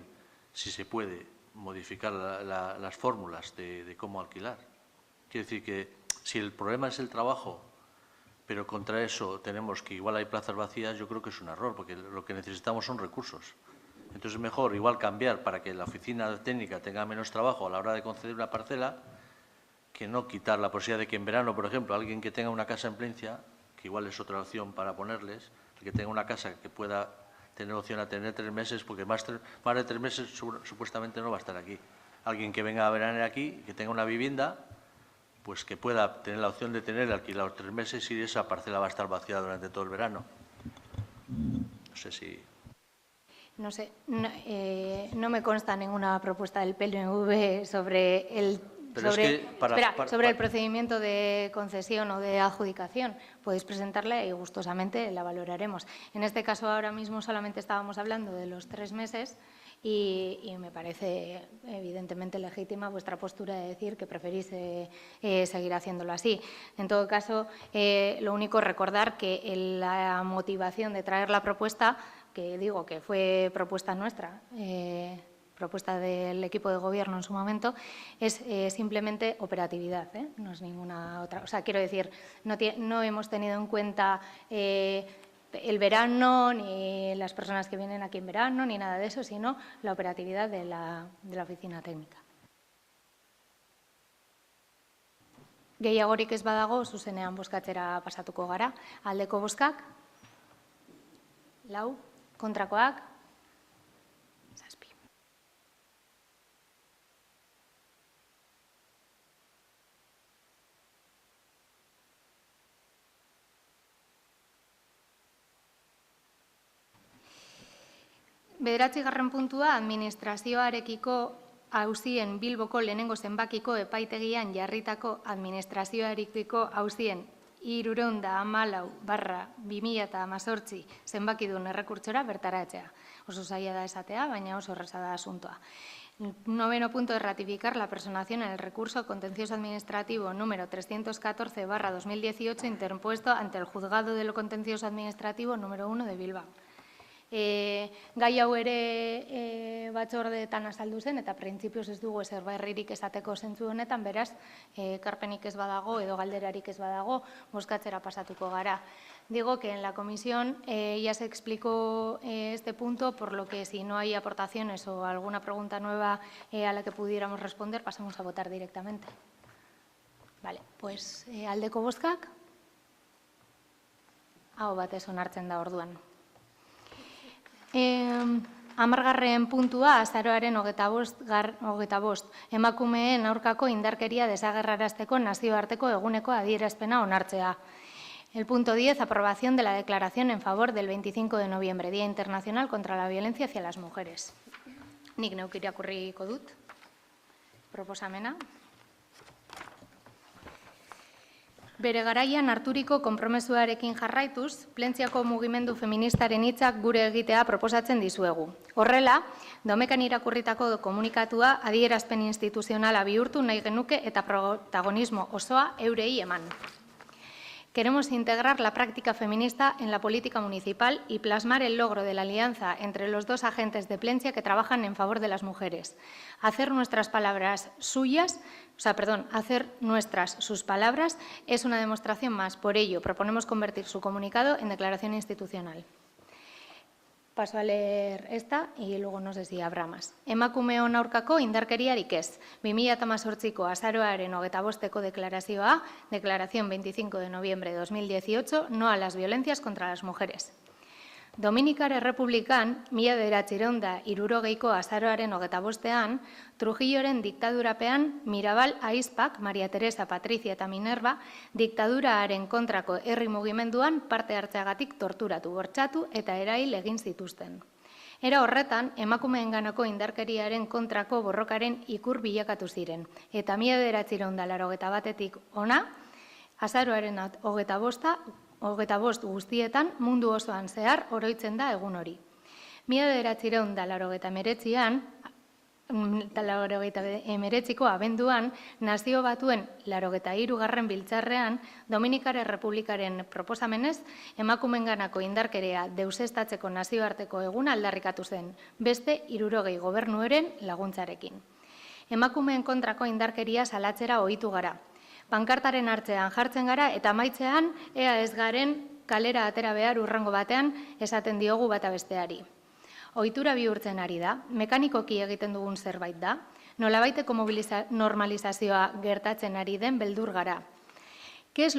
si se puede, modificar las fórmulas de cómo alquilar. Quiero decir que si el problema es el trabajo, pero contra eso tenemos que igual hay plazas vacías, yo creo que es un error, porque lo que necesitamos son recursos. Entonces es mejor igual cambiar para que la oficina técnica tenga menos trabajo a la hora de conceder una parcela, que no quitar la posibilidad de que en verano, por ejemplo, alguien que tenga una casa en Plencia, que igual es otra opción para ponerles, que tenga una casa que pueda tener opción a tener 3 meses, porque más de 3 meses supuestamente no va a estar aquí. Alguien que venga a veranear aquí, que tenga una vivienda, pues que pueda tener la opción de tener alquilado 3 meses y esa parcela va a estar vacía durante todo el verano. No sé si... No sé, no me consta ninguna propuesta del PNV sobre el procedimiento de concesión o de adjudicación. Podéis presentarla y gustosamente la valoraremos. En este caso, ahora mismo solamente estábamos hablando de los 3 meses y me parece evidentemente legítima vuestra postura de decir que preferís seguir haciéndolo así. En todo caso, lo único recordar que la motivación de traer la propuesta, que digo que fue propuesta nuestra, propuesta del equipo de gobierno en su momento, es simplemente operatividad, no es ninguna otra. O sea, quiero decir, no hemos tenido en cuenta el verano, ni las personas que vienen aquí en verano, ni nada de eso, sino la operatividad de la oficina técnica. Gehiagorik ez badago, zuzenean bozkatzera pasatuko gara. Aldeko bozkak? 4, kontrakoak? 7. Bederatzigarren puntua, administrazioarekiko auzien Bilboko lehenengo zenbakiko epaitegian jarritako administrazioarekiko auzien 314/2018 zenbakidun errekurtsora bertaratzea. Oso zaila da esatea, baina oso erraza da asuntoa. 9. punto es ratificar la personación en el recurso contencioso administrativo número 314/2018 interpuesto ante el Juzgado de lo Contencioso Administrativo número 1 de Bilbao. Gai hau ere batzordeetan azaldu zen, eta printzipioz ez dugu ezer berririk esateko zentzu honetan, beraz, ekarpenik ez badago edo galderarik ez badago, bozkatzera pasatuko gara. Digo que en la comisión ya se explicó este punto, por lo que si no hay aportaciones o alguna pregunta nueva a la que pudiéramos responder, pasamos a votar directamente. Vale, pues aldeko bozkak, aho batez onartzen da orduan. 10. puntua, azaroaren 25, emakumeen aurkako indarkeria desagerrarazteko nazioarteko eguneko adierazpena onartzea. El punto 10, aprobación de la declaración en favor del 25 de noviembre, Día Internacional contra la Violencia hacia las Mujeres. Nik neuk irakurriko dut, proposamena. Bere garaian harturiko konpromezuarekin jarraituz, plentziako mugimendu feministaren hitzak gure egitea proposatzen dizuegu. Horrela, domekan irakurritako komunikatua adierazpen instituzionala bihurtu nahi genuke eta protagonismo osoa eurei eman. Queremos integrar la práctica feminista en la política municipal y plasmar el logro de la alianza entre los dos agentes de Plencia que trabajan en favor de las mujeres. Hacer nuestras sus palabras es una demostración más. Por ello, proponemos convertir su comunicado en declaración institucional. Paso a leer esta y luego no sé si habrá más. Emakumeon aurkako indarkeriarik ez. 2018ko azaroaren 25ko deklarazioa, declaración 25 de noviembre de 2018, no a las violencias contra las mujeres. Dominikar Errepublikan, 1960ko azaroaren 25ean, Trujilloren diktadurapean Mirabal Aizpak, Maria Teresa, Patrizia eta Minerva, diktaduraaren kontrako herri mugimenduan parte hartzeagatik torturatu, bortxatu eta erail egin zituzten. Era horretan, emakumeenganako indarkeriaren kontrako borrokaren ikur bilakatu ziren, eta 1981etik ona, azaroaren 25 guztietan mundu osoan zehar oroitzen da egun hori. 1989ko abenduan, Nazio Batuen 83. biltzarrean, Dominikar Errepublikaren proposamenez, emakumeenganako indarkeria deuseztatzeko nazioarteko eguna aldarrikatu zen, beste 60 gobernueren laguntzarekin. Emakumeen kontrako indarkeria salatzera ohitu gara. Pankartaren hartzean jartzen gara eta amaitzean ea ez garen kalera atera behar urrengo batean esaten diogu bata besteari. Ohitura bihurtzen ari da, mekanikoki egiten dugun zerbait da, nolabaiteko normalizazioa gertatzen ari den beldur gara. ¿Qué es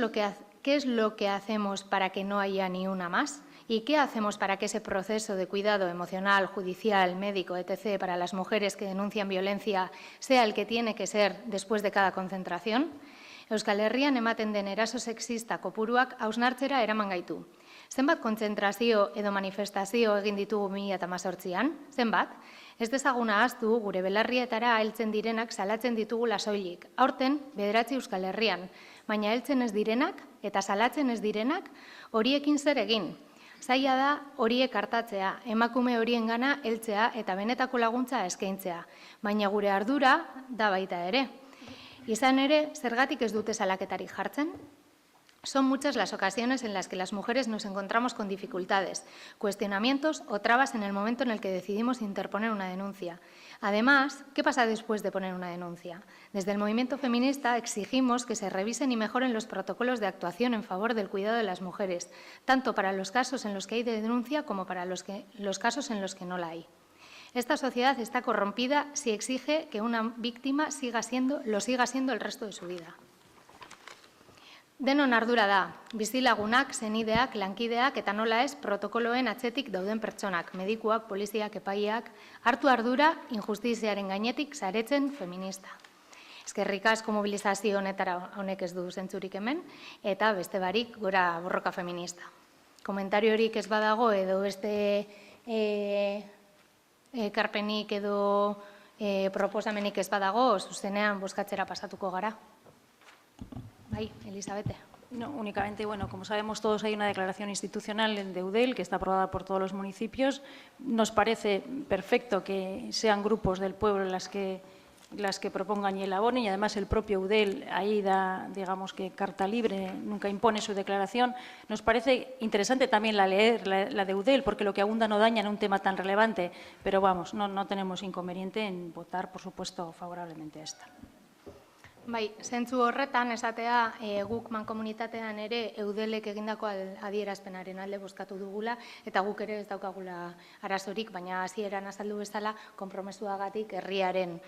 lo que hacemos para que no haya ni una más? ¿Y qué hacemos para que ese proceso de cuidado emocional, judicial, médico, etc. para las mujeres que denuncian violencia sea el que tiene que ser después de cada concentración? Euskal Herrian ematen den eraso sexista kopuruak hausnartzera eraman gaitu. Zenbat kontzentrazio edo manifestazio egin ditugu 2018an? Zenbat? Ez dezaguna ahaztu gure belarrietara heltzen direnak salatzen ditugula soilik. Aurten 9 Euskal Herrian, baina heltzen ez direnak eta salatzen ez direnak horiekin zer egin. Zaila da horiek hartatzea, emakume horiengana heltzea eta benetako laguntza eskaintzea, baina gure ardura da baita ere. Izan ere, zergatik ez dute salaketarik jartzen? Son muchas las ocasiones en las que las mujeres nos encontramos con dificultades, cuestionamientos o trabas en el momento en el que decidimos interponer una denuncia. Además, ¿qué pasa después de poner una denuncia? Desde el movimiento feminista exigimos que se revisen y mejoren los protocolos de actuación en favor del cuidado de las mujeres, tanto para los casos en los que hay denuncia como para los casos en los que no la hay. Esta sociedad está corrompida si exige que una víctima lo siga siendo el resto de su vida. Denon ardura da, bizilagunak, senideak, lankideak eta nola ez protokoloen atzetik dauden pertsonak, medikuak, poliziak, epaileak, hartu ardura injustiziaren gainetik saretzen feminista. Eskerrik asko mobilizazio honetara honek ez du zentzurik hemen, eta beste barik gora borroka feminista. Komentariorik ez badago edo beste ekarpenik edo proposamenik ez badago, zuzenean bozkatzera pasatuko gara. Bai, Elizabete. No, únicamente, bueno, como sabemos todos, hay una declaración institucional de Eudel que está aprobada por todos los municipios. Nos parece perfecto que sean grupos del pueblo las que las que propongan y elaboren, y además el propio Eudel ahí da, digamos que carta libre, nunca impone su declaración. Nos parece interesante también la de Eudel, porque lo que abunda no daña en un tema tan relevante, pero vamos, no tenemos inconveniente en votar, por supuesto, favorablemente a esta. Bai, zentzu horretan esatea guk mankomunitatean ere Eudelek egindako adierazpenaren alde bozkatu dugula eta guk ere ez daukagula arazorik, baina hasieran azaldu bezala konpromesuagatik herriaren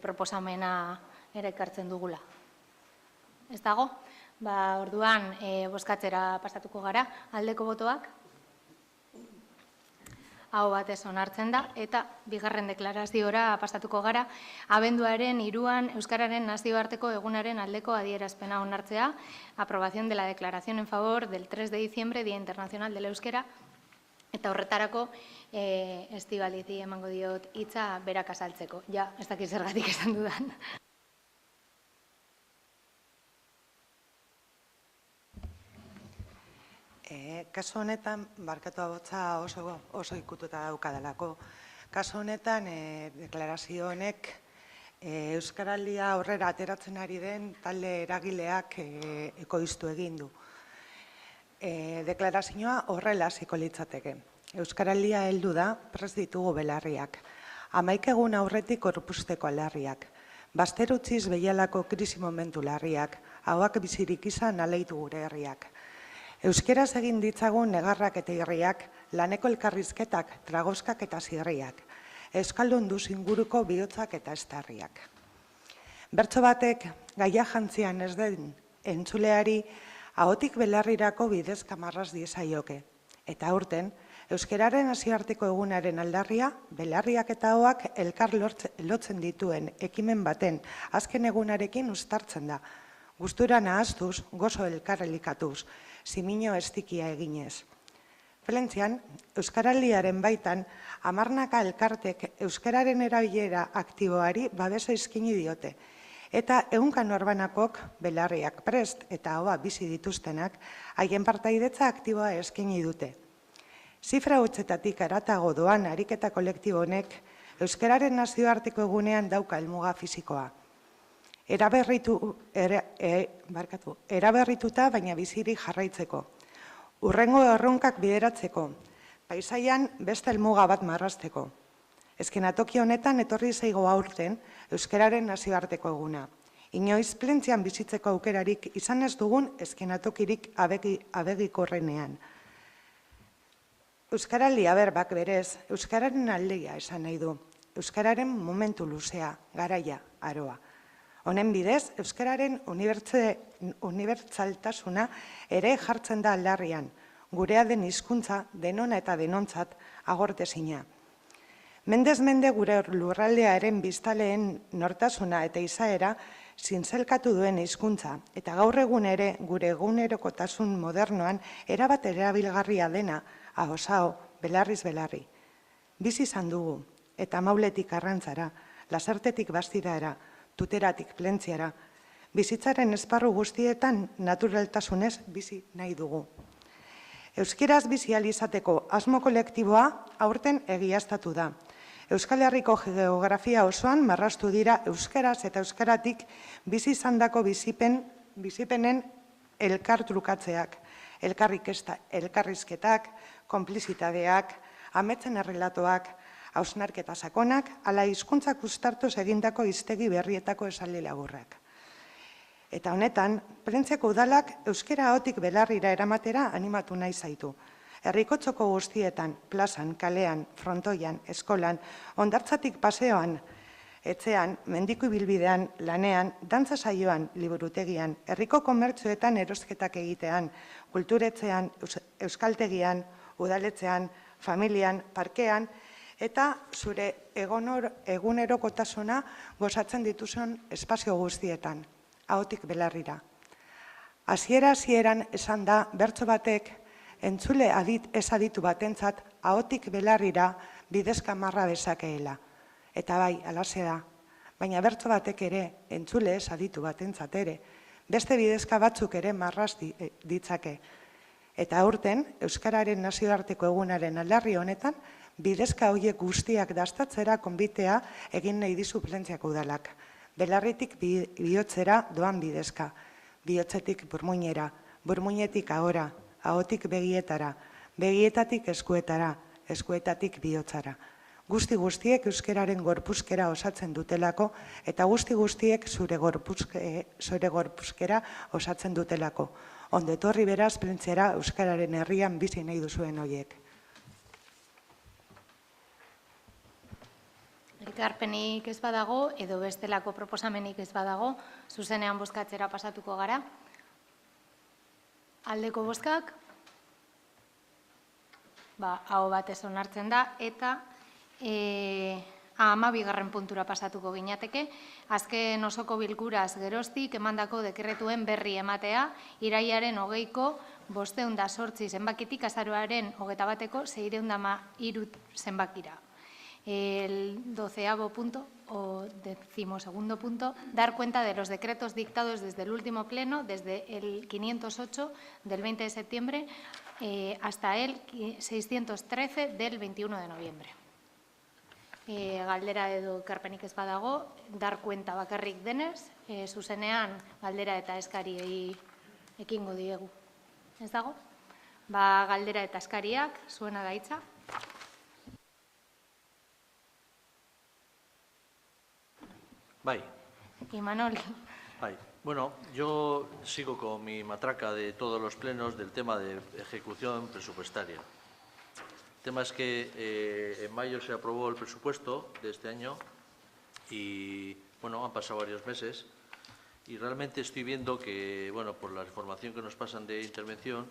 proposamena ere ekartzen dugula. Ez dago? Ba, orduan bozkatzera pasatuko gara, aldeko botoak. Aho batez onartzen da, eta bigarren deklaraziora pasatuko gara, abenduaren 3an Euskararen nazioarteko egunaren aldeko adierazpena onartzea, aprobación de la declaración en favor del 3 de diciembre, Día Internacional del Euskera, eta horretarako Estibalizi emango diot hitza berak azaltzeko. Ja, ez dakit zergatik esan dudan. Kasu honetan, barkatu abotza oso ikututa daukadalako. Kasu honetan, deklarazio honek Euskaraldia aurrera ateratzen ari den talde eragileak ekoiztu egin du. Deklarazioa horrela hasiko litzateke. Euskaraldia heldu da, prest ditugu belarriak. 11 egun aurretik korpusteko alarriak. Bazter utziz behialako krisi momentu larriak, hauak bizirik izan aleitu gure herriak. Euskeraz egin ditzagun negarrak eta irriak, laneko elkarrizketak, tragoskak eta zirriak. Euskaldun duz inguruko bihotzak eta estarriak. Bertso batek gaia jantzian ez den entzuleari ahotik belarrirako bidezka marraz diezaioke. Eta aurten, Euskararen nazioarteko egunaren aldarria, belarriak eta ahoak elkar lotzen dituen ekimen baten azken egunarekin uztartzen da. Gustura nahaztuz, gozo elkar elikatuz, zimino estikia eginez. Plentzian, Euskaraldiaren baitan, 10 elkartek Euskararen erabilera aktiboari babesa eskaini diote. Eta 100 norbanakok belarriak prest eta ahoa bizi dituztenak, haien partaidetza aktiboa eskaini dute. Zifra hutsetatik haratago doan ariketa kolektibo honek, Euskararen nazioarteko egunean dauka helmuga fisikoa. Eraberrituta baina bizirik jarraitzeko. Hurrengo erronkak bideratzeko. Paisaian beste helmuga bat marrazteko. Eskenatoki honetan etorri zaigo aurten Euskararen nazioarteko eguna. Inoiz plentzian bizitzeko aukerarik izan ez dugun eskenatokirik abegikorrenean. Euskaraldia berbak berez, Euskararen aldea esan nahi du. Euskararen momentu luzea, garaia, aroa. Honen bidez, Euskararen unibertsaltasuna ere jartzen da aldarrian, gurea den hizkuntza denona eta denontzat agortezina. Mendez mende gure lurraldearen biztaleen nortasuna eta izaera zintzelkatu duen hizkuntza, eta gaur egun ere gure egunerokotasun modernoan erabat erabilgarria dena, ahosao, belarriz belarri. Bizi izan dugu, eta mauletik arrantzara, lasartetik bastiraera, tuteratik plentziara, bizitzaren esparru guztietan naturaltasunez bizi nahi dugu. Euskeraz bizi ahal izateko asmo kolektiboa aurten egiaztatu da. Euskal Herriko geografia osoan marraztu dira euskaraz eta euskaratik bizi izandako bizipenen elkartrukatzeak, elkarrizketak, konplizitateak, ametsen errelatoak, hausnarketa sakonak, ala hizkuntzak uztartuz egindako hiztegi berrietako esaldi laburrak. Eta honetan, plentziako udalak euskera ahotik belarrira eramatera animatu nahi zaitu. Herriko txoko guztietan, plazan, kalean, frontoian, eskolan, hondartzatik paseoan, etxean, mendiko ibilbidean, lanean, dantza saioan, liburutegian, herriko komertzioetan erosketak egitean, kulturetzean, euskaltegian, udaletzean, familian, parkean, eta zure egunerokotasuna gozatzen dituzun espazio guztietan, ahotik belarrira. Hasieran esan da bertso batek entzule ez aditu batentzat ahotik belarrira bidezka marra dezakeela. Eta bai, alaxe da, baina bertso batek ere entzule ez aditu batentzat ere, beste bidezka batzuk ere marraz ditzake. Eta aurten, Euskararen nazioarteko egunaren aldarri honetan, bidezka horiek guztiak dastatzera konbitea egin nahi dizu Plentziako udalak. Belarritik bihotzera doan bidezka, bihotzetik burmuinera, burmuinetik ahora, ahotik begietara, begietatik eskuetara, eskuetatik bihotzara. Guztiek euskararen gorpuzkera osatzen dutelako eta guztiek zure gorpuzkera osatzen dutelako. Ondo etorri beraz Plentziara euskararen herrian bizi nahi duzuen horiek. Ekarpenik ez badago edo bestelako proposamenik ez badago, zuzenean bozkatzera pasatuko gara. Aldeko bozkak, aho batez onartzen da, eta 12. puntura pasatuko ginateke, azken osoko bilkuraz geroztik emandako dekretuen berri ematea, irailaren 20ko 508 zenbakitik azaroaren 21ko 613 zenbakira. El 12º punto o 12º punto, dar cuenta de los decretos dictados desde el último pleno, desde el 508 del 20 de septiembre hasta el 613 del 21 de noviembre. Galdera edo ekarpenik ez badago, dar cuenta bakarrik denez, zuzenean galdera eta eskariei ekingo diegu. Ez dago? Galdera eta eskariak, zuena da hitza. Bai. Imanol. Bai. Bueno, yo sigo con mi matraca de todos los plenos del tema de ejecución presupuestaria. El tema es que en mayo se aprobó el presupuesto de este año y, bueno, han pasado varios meses y realmente estoy viendo que, bueno, por la información que nos pasan de intervención,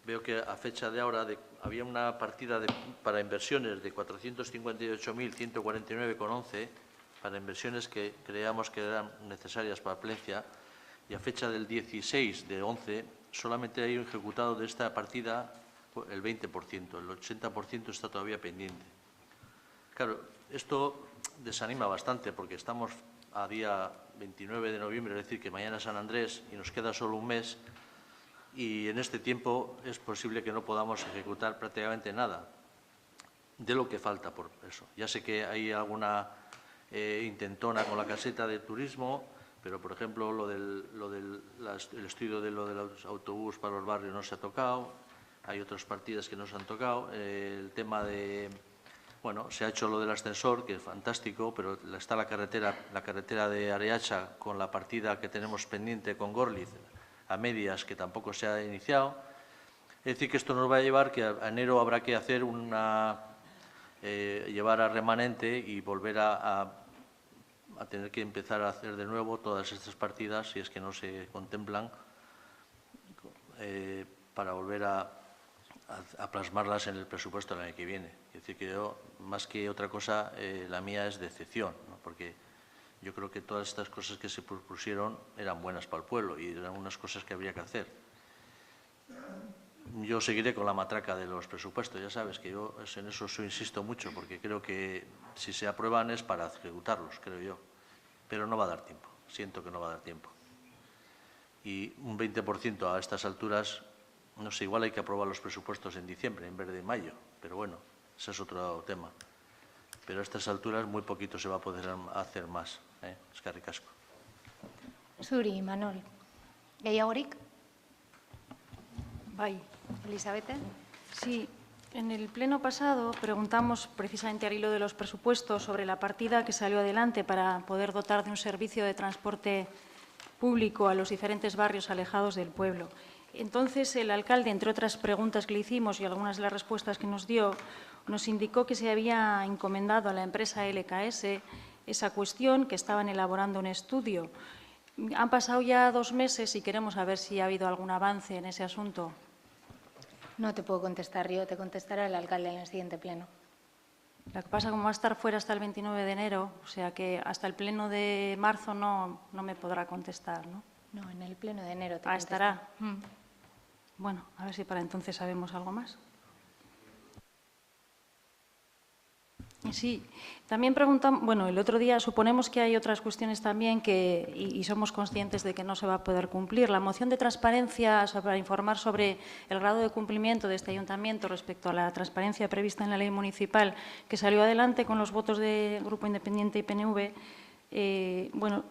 veo que a fecha de ahora había una partida para inversiones de 458.149,11 para inversiones que creíamos que eran necesarias para Plencia y a fecha del 16 de 11 solamente hay ejecutado de esta partida el 20%, el 80% está todavía pendiente. Claro, esto desanima bastante porque estamos a día 29 de noviembre, es decir, que mañana es San Andrés y nos queda solo un mes y en este tiempo es posible que no podamos ejecutar prácticamente nada de lo que falta por eso. Ya sé que hay alguna intentona con la caseta de turismo, pero por ejemplo el estudio de los autobús para los barrios no se ha tocado. Hay otras partidas que no se han tocado. El tema de, bueno, se ha hecho lo del ascensor, que es fantástico, pero está la carretera de Areacha con la partida que tenemos pendiente con Gorliz a medias, que tampoco se ha iniciado. Es decir, que esto nos va a llevar que a enero habrá que hacer llevar a remanente y volver a tener que empezar a hacer de nuevo todas estas partidas, si es que no se contemplan, para volver a plasmarlas en el presupuesto del año que viene. Es decir, que yo, más que otra cosa, la mía es decepción, ¿no? Porque yo creo que todas estas cosas que se propusieron eran buenas para el pueblo y eran unas cosas que habría que hacer. Yo seguiré con la matraca de los presupuestos, ya sabes que yo en eso insisto mucho, porque creo que si se aprueban es para ejecutarlos, creo yo. Pero no va a dar tiempo, siento que no va a dar tiempo. Y un 20% a estas alturas, no sé, igual hay que aprobar los presupuestos en diciembre en vez de mayo, pero bueno, ese es otro tema. Pero a estas alturas muy poquito se va a poder hacer más. Eskerrik asko. Zuri, Manol. Gehiagorik? Bai. Elizabete. Sí, en el pleno pasado preguntamos precisamente al hilo de los presupuestos sobre la partida que salió adelante para poder dotar de un servicio de transporte público a los diferentes barrios alejados del pueblo. Entonces, el alcalde, entre otras preguntas que le hicimos y algunas de las respuestas que nos dio, nos indicó que se había encomendado a la empresa LKS esa cuestión, que estaban elaborando un estudio. Han pasado ya 2 meses y queremos saber si ha habido algún avance en ese asunto. No te puedo contestar yo, te contestará el alcalde en el siguiente pleno. Lo que pasa, como va a estar fuera hasta el 29 de enero, o sea que hasta el pleno de marzo no me podrá contestar, ¿no? No, en el pleno de enero te contestará. Estará. Bueno, a ver si para entonces sabemos algo más. Sí, también preguntan, bueno, el otro día suponemos que hay otras cuestiones también y somos conscientes de que no se va a poder cumplir. La moción de transparencia para informar sobre el grado de cumplimiento de este ayuntamiento respecto a la transparencia prevista en la ley municipal, que salió adelante con los votos de Grupo Independiente y PNV, bueno,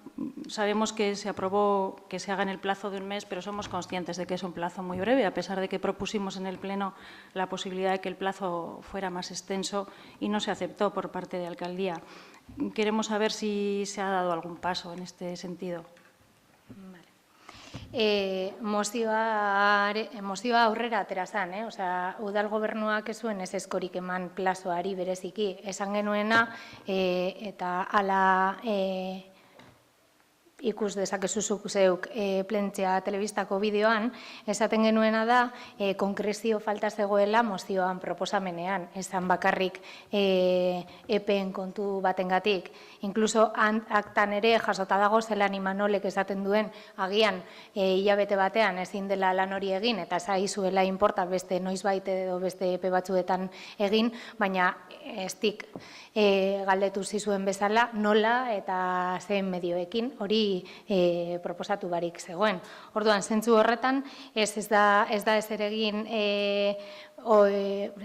sabemos que se aprobó que se haga en el plazo de un mes, pero somos conscientes de que es un plazo muy breve, a pesar de que propusimos en el Pleno la posibilidad de que el plazo fuera más extenso y no se aceptó por parte de la Alcaldía. Queremos saber si se ha dado algún paso en este sentido. Mozioa aurrera atera zen, osea, udal gobernuak ez zuen ez eskorik eman plazoari bereziki. Esan genuena, eta hala ikus dezakezu zuk zeuk Plentzia telebistako bideoan, esaten genuena da, konkrezio falta zegoela mozioan proposamenean, esan bakarrik epeen kontu batengatik. Inkluso aktan ere jasota dago zelan Imanolek esaten duen agian hilabete batean ezin dela lan hori egin eta zaizuela inporta beste noizbait edo beste epe batzuetan egin, baina estik galdetu zizuen bezala nola eta zein medioekin hori proposatu barik zegoen. Orduan, zentzu horretan ez da ezer egin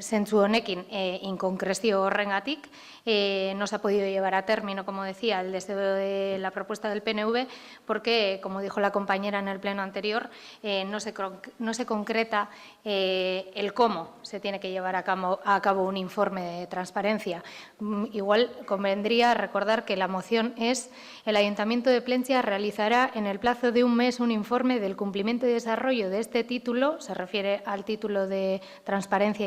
zentzu honekin inkonkrezio horrengatik. No se ha podido llevar a término, como decía, el deseo de la propuesta del PNV, porque, como dijo la compañera en el pleno anterior, no se concreta el cómo se tiene que llevar a cabo un informe de transparencia. Igual convendría recordar que la moción es: el Ayuntamiento de Plentzia realizará en el plazo de un mes un informe del cumplimiento y desarrollo de este título, se refiere al título de transparencia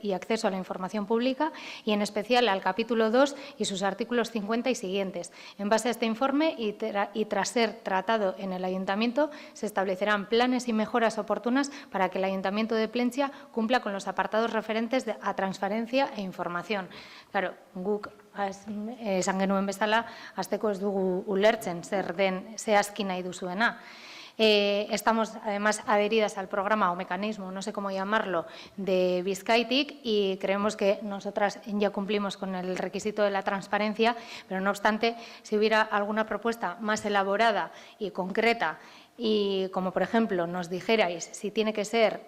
y acceso a la información pública, y en especial al capítulo 2 y sus artículos 50 y siguientes. En base a este informe y tras ser tratado en el Ayuntamiento, se establecerán planes y mejoras oportunas para que el Ayuntamiento de Plentzia cumpla con los apartados referentes a transparencia e información. Claro, guk esan genuen bezala, hasteko ez dugu ulertzen zer den zehazki nahi duzuena. Estamos además adheridas al programa o mecanismo, no sé cómo llamarlo, de Bizkaitik, y creemos que nosotras ya cumplimos con el requisito de la transparencia, pero no obstante, si hubiera alguna propuesta más elaborada y concreta, y como por ejemplo nos dijerais si tiene que ser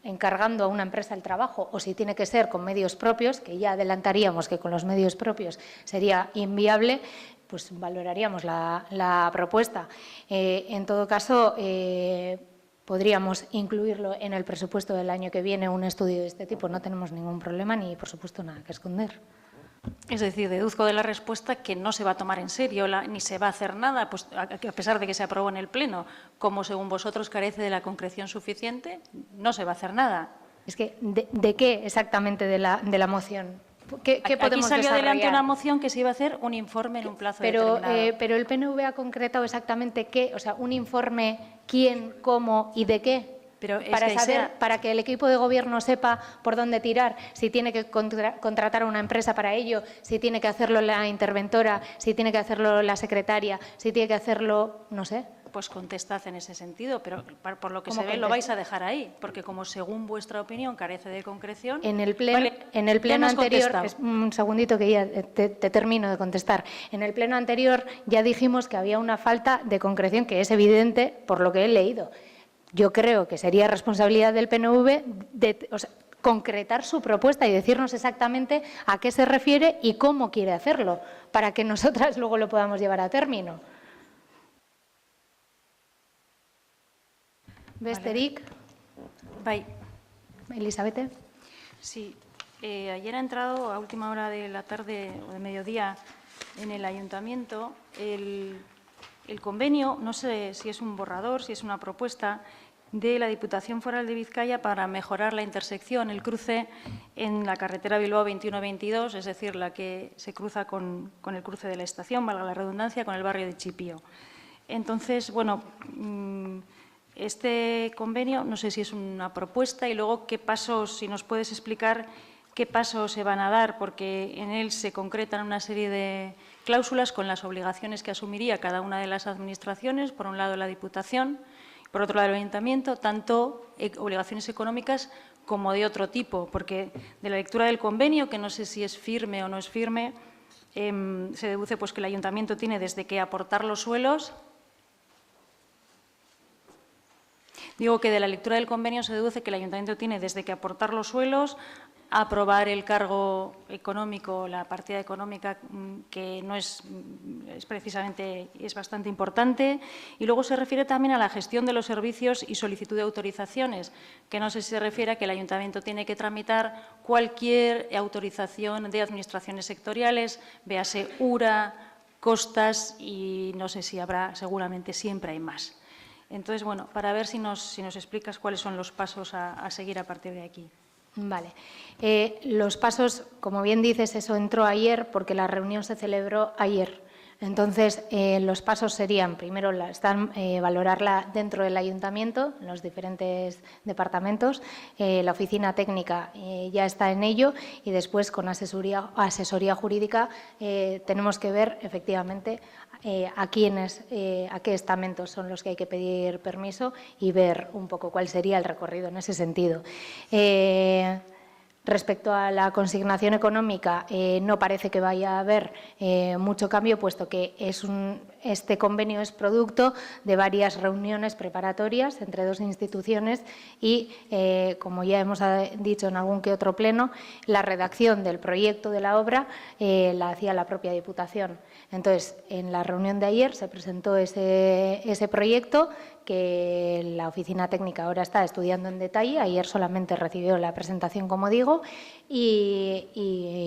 encargando a una empresa el trabajo o si tiene que ser con medios propios, que ya adelantaríamos que con los medios propios sería inviable, pues valoraríamos la propuesta. En todo caso, podríamos incluirlo en el presupuesto del año que viene, un estudio de este tipo. No tenemos ningún problema ni, por supuesto, nada que esconder. Es decir, deduzco de la respuesta que no se va a tomar en serio ni se va a hacer nada, pues, a pesar de que se aprobó en el Pleno. Como, según vosotros, carece de la concreción suficiente, no se va a hacer nada. Es que, ¿de qué exactamente de la moción? ¿Qué podemos Aquí salió desarrollar? adelante una moción que se iba a hacer un informe en un plazo determinado. Pero el PNV ha concretado exactamente qué, o sea, un informe, quién, cómo y de qué. Pero es para que saber, para que el equipo de gobierno sepa por dónde tirar, si tiene que contratar a una empresa para ello, si tiene que hacerlo la interventora, si tiene que hacerlo la secretaria, si tiene que hacerlo, no sé. Pues contestad en ese sentido, pero por lo que ¿Cómo se ve lo contesto? vais a dejar ahí, porque como según vuestra opinión carece de concreción… En el pleno, Vale, en el ya pleno me has anterior, contestado. un segundito que ya te termino de contestar. En el pleno anterior ya dijimos que había una falta de concreción que es evidente por lo que he leído. Yo creo que sería responsabilidad del PNV concretar su propuesta y decirnos exactamente a qué se refiere y cómo quiere hacerlo, para que nosotras luego lo podamos llevar a término. Besterik, Bai. Elizabeth. Sí, ayer ha entrado a última hora de la tarde o de mediodía en el ayuntamiento el convenio, no sé si es un borrador, si es una propuesta de la Diputación Foral de Vizcaya para mejorar la intersección, el cruce en la carretera Bilbao 21-22, es decir, la que se cruza con el cruce de la estación, valga la redundancia, con el barrio de Chipío. Entonces, bueno, este convenio, no sé si es una propuesta y luego qué pasos, si nos puedes explicar qué pasos se van a dar, porque en él se concretan una serie de cláusulas con las obligaciones que asumiría cada una de las administraciones, por un lado la Diputación, por otro lado el Ayuntamiento, tanto obligaciones económicas como de otro tipo, porque de la lectura del convenio, que no sé si es firme o no es firme, se deduce pues, que el ayuntamiento tiene desde que aportar los suelos. Digo que de la lectura del convenio se deduce que el ayuntamiento tiene desde que aportar los suelos, aprobar el cargo económico, la partida económica, que no es precisamente, es bastante importante, y luego se refiere también a la gestión de los servicios y solicitud de autorizaciones, que no sé si se refiere a que el ayuntamiento tiene que tramitar cualquier autorización de administraciones sectoriales, véase URA, costas y no sé si habrá, seguramente siempre hay más. Entonces, bueno, para ver si nos explicas cuáles son los pasos a seguir a partir de aquí. Vale. Los pasos, como bien dices, eso entró ayer porque la reunión se celebró ayer. Entonces, los pasos serían, primero, valorarla dentro del ayuntamiento, en los diferentes departamentos. La oficina técnica ya está en ello y después, con asesoría jurídica, tenemos que ver, efectivamente, a qué estamentos son los que hay que pedir permiso y ver un poco cuál sería el recorrido en ese sentido. Respecto a la consignación económica, no parece que vaya a haber mucho cambio, puesto que este convenio es producto de varias reuniones preparatorias entre dos instituciones y, como ya hemos dicho en algún que otro pleno, la redacción del proyecto de la obra la hacía la propia Diputación. Entonces, en la reunión de ayer se presentó ese proyecto que la oficina técnica ahora está estudiando en detalle. Ayer solamente recibió la presentación, como digo, y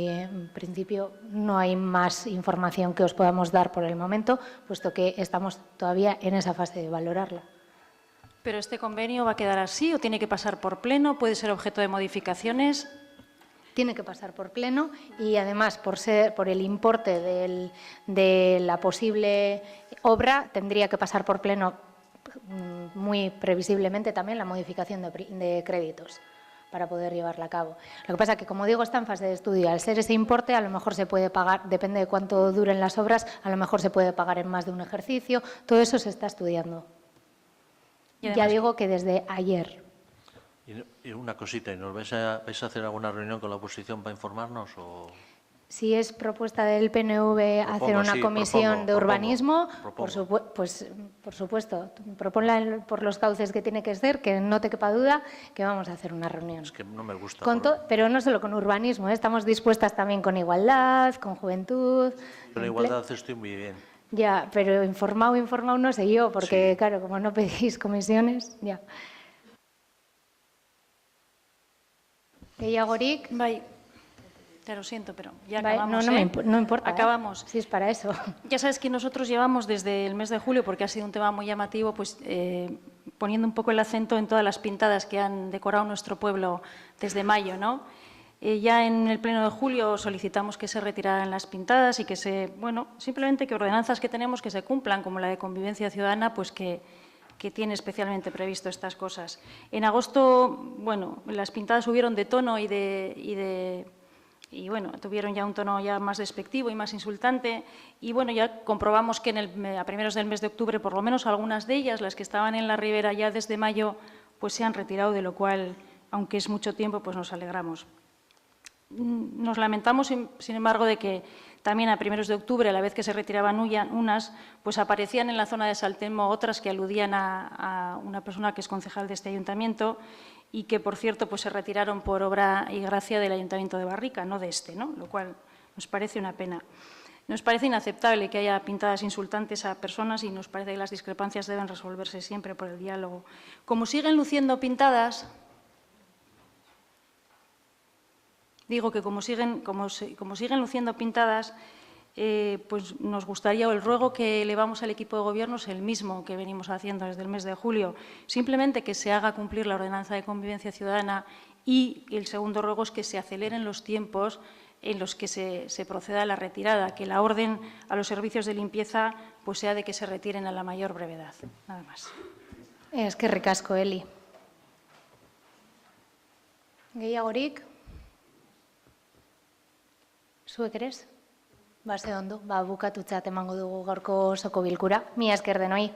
en principio no hay más información que os podamos dar por el momento, puesto que estamos todavía en esa fase de valorarla. ¿Pero este convenio va a quedar así o tiene que pasar por pleno? ¿Puede ser objeto de modificaciones? Tiene que pasar por pleno y, además, por el importe de la posible obra, tendría que pasar por pleno muy previsiblemente también la modificación de créditos para poder llevarla a cabo. Lo que pasa es que, como digo, está en fase de estudio. Al ser ese importe, a lo mejor se puede pagar, depende de cuánto duren las obras, a lo mejor se puede pagar en más de un ejercicio. Todo eso se está estudiando. Ya digo que desde ayer. Y una cosita, ¿y nos vais a hacer alguna reunión con la oposición para informarnos? O... Si es propuesta del PNV hacer una comisión de urbanismo, pues por supuesto, proponla por los cauces que tiene que ser, que no te quepa duda que vamos a hacer una reunión. Es que no me gusta. Pero no solo con urbanismo, estamos dispuestas también con igualdad, con juventud. Con igualdad estoy muy bien. Ya, pero informado no sé yo, porque sí. Claro, como no pedís comisiones, ya. Gehiagorik? Bai, te lo siento, pero ya bai, acabamos. No importa. Acabamos. Si es para eso. Ya sabes que nosotros llevamos desde el mes de julio, porque ha sido un tema muy llamativo, pues poniendo un poco el acento en todas las pintadas que han decorado nuestro pueblo desde mayo, ¿no? Ya en el pleno de julio solicitamos que se retiraran las pintadas y que simplemente que ordenanzas que tenemos que se cumplan, como la de convivencia ciudadana, pues que tiene especialmente previsto estas cosas. En agosto, las pintadas subieron de tono y tuvieron ya un tono ya más despectivo y más insultante. Y ya comprobamos que a primeros del mes de octubre, por lo menos algunas de ellas, las que estaban en la ribera ya desde mayo, pues se han retirado, de lo cual, aunque es mucho tiempo, pues nos alegramos. Nos lamentamos, sin embargo, de que también a primeros de octubre, a la vez que se retiraban unas, pues aparecían en la zona de Saltemo otras que aludían a una persona que es concejal de este ayuntamiento y que, por cierto, pues se retiraron por obra y gracia del Ayuntamiento de Barrica, no de este, ¿no? Lo cual nos parece una pena. Nos parece inaceptable que haya pintadas insultantes a personas y nos parece que las discrepancias deben resolverse siempre por el diálogo. Como siguen luciendo pintadas... Digo que como siguen luciendo pintadas, pues nos gustaría, o el ruego que elevamos al equipo de gobierno es el mismo que venimos haciendo desde el mes de julio, simplemente que se haga cumplir la ordenanza de convivencia ciudadana, y el segundo ruego es que se aceleren los tiempos en los que se proceda a la retirada, que la orden a los servicios de limpieza pues sea de que se retiren a la mayor brevedad. Nada más. Es que ricasco, Eli. Gehiagorik? Zuek ere ez? Ze ondo, bukatutzat emango dugu gaurko osoko bilkura. Mila esker denoi.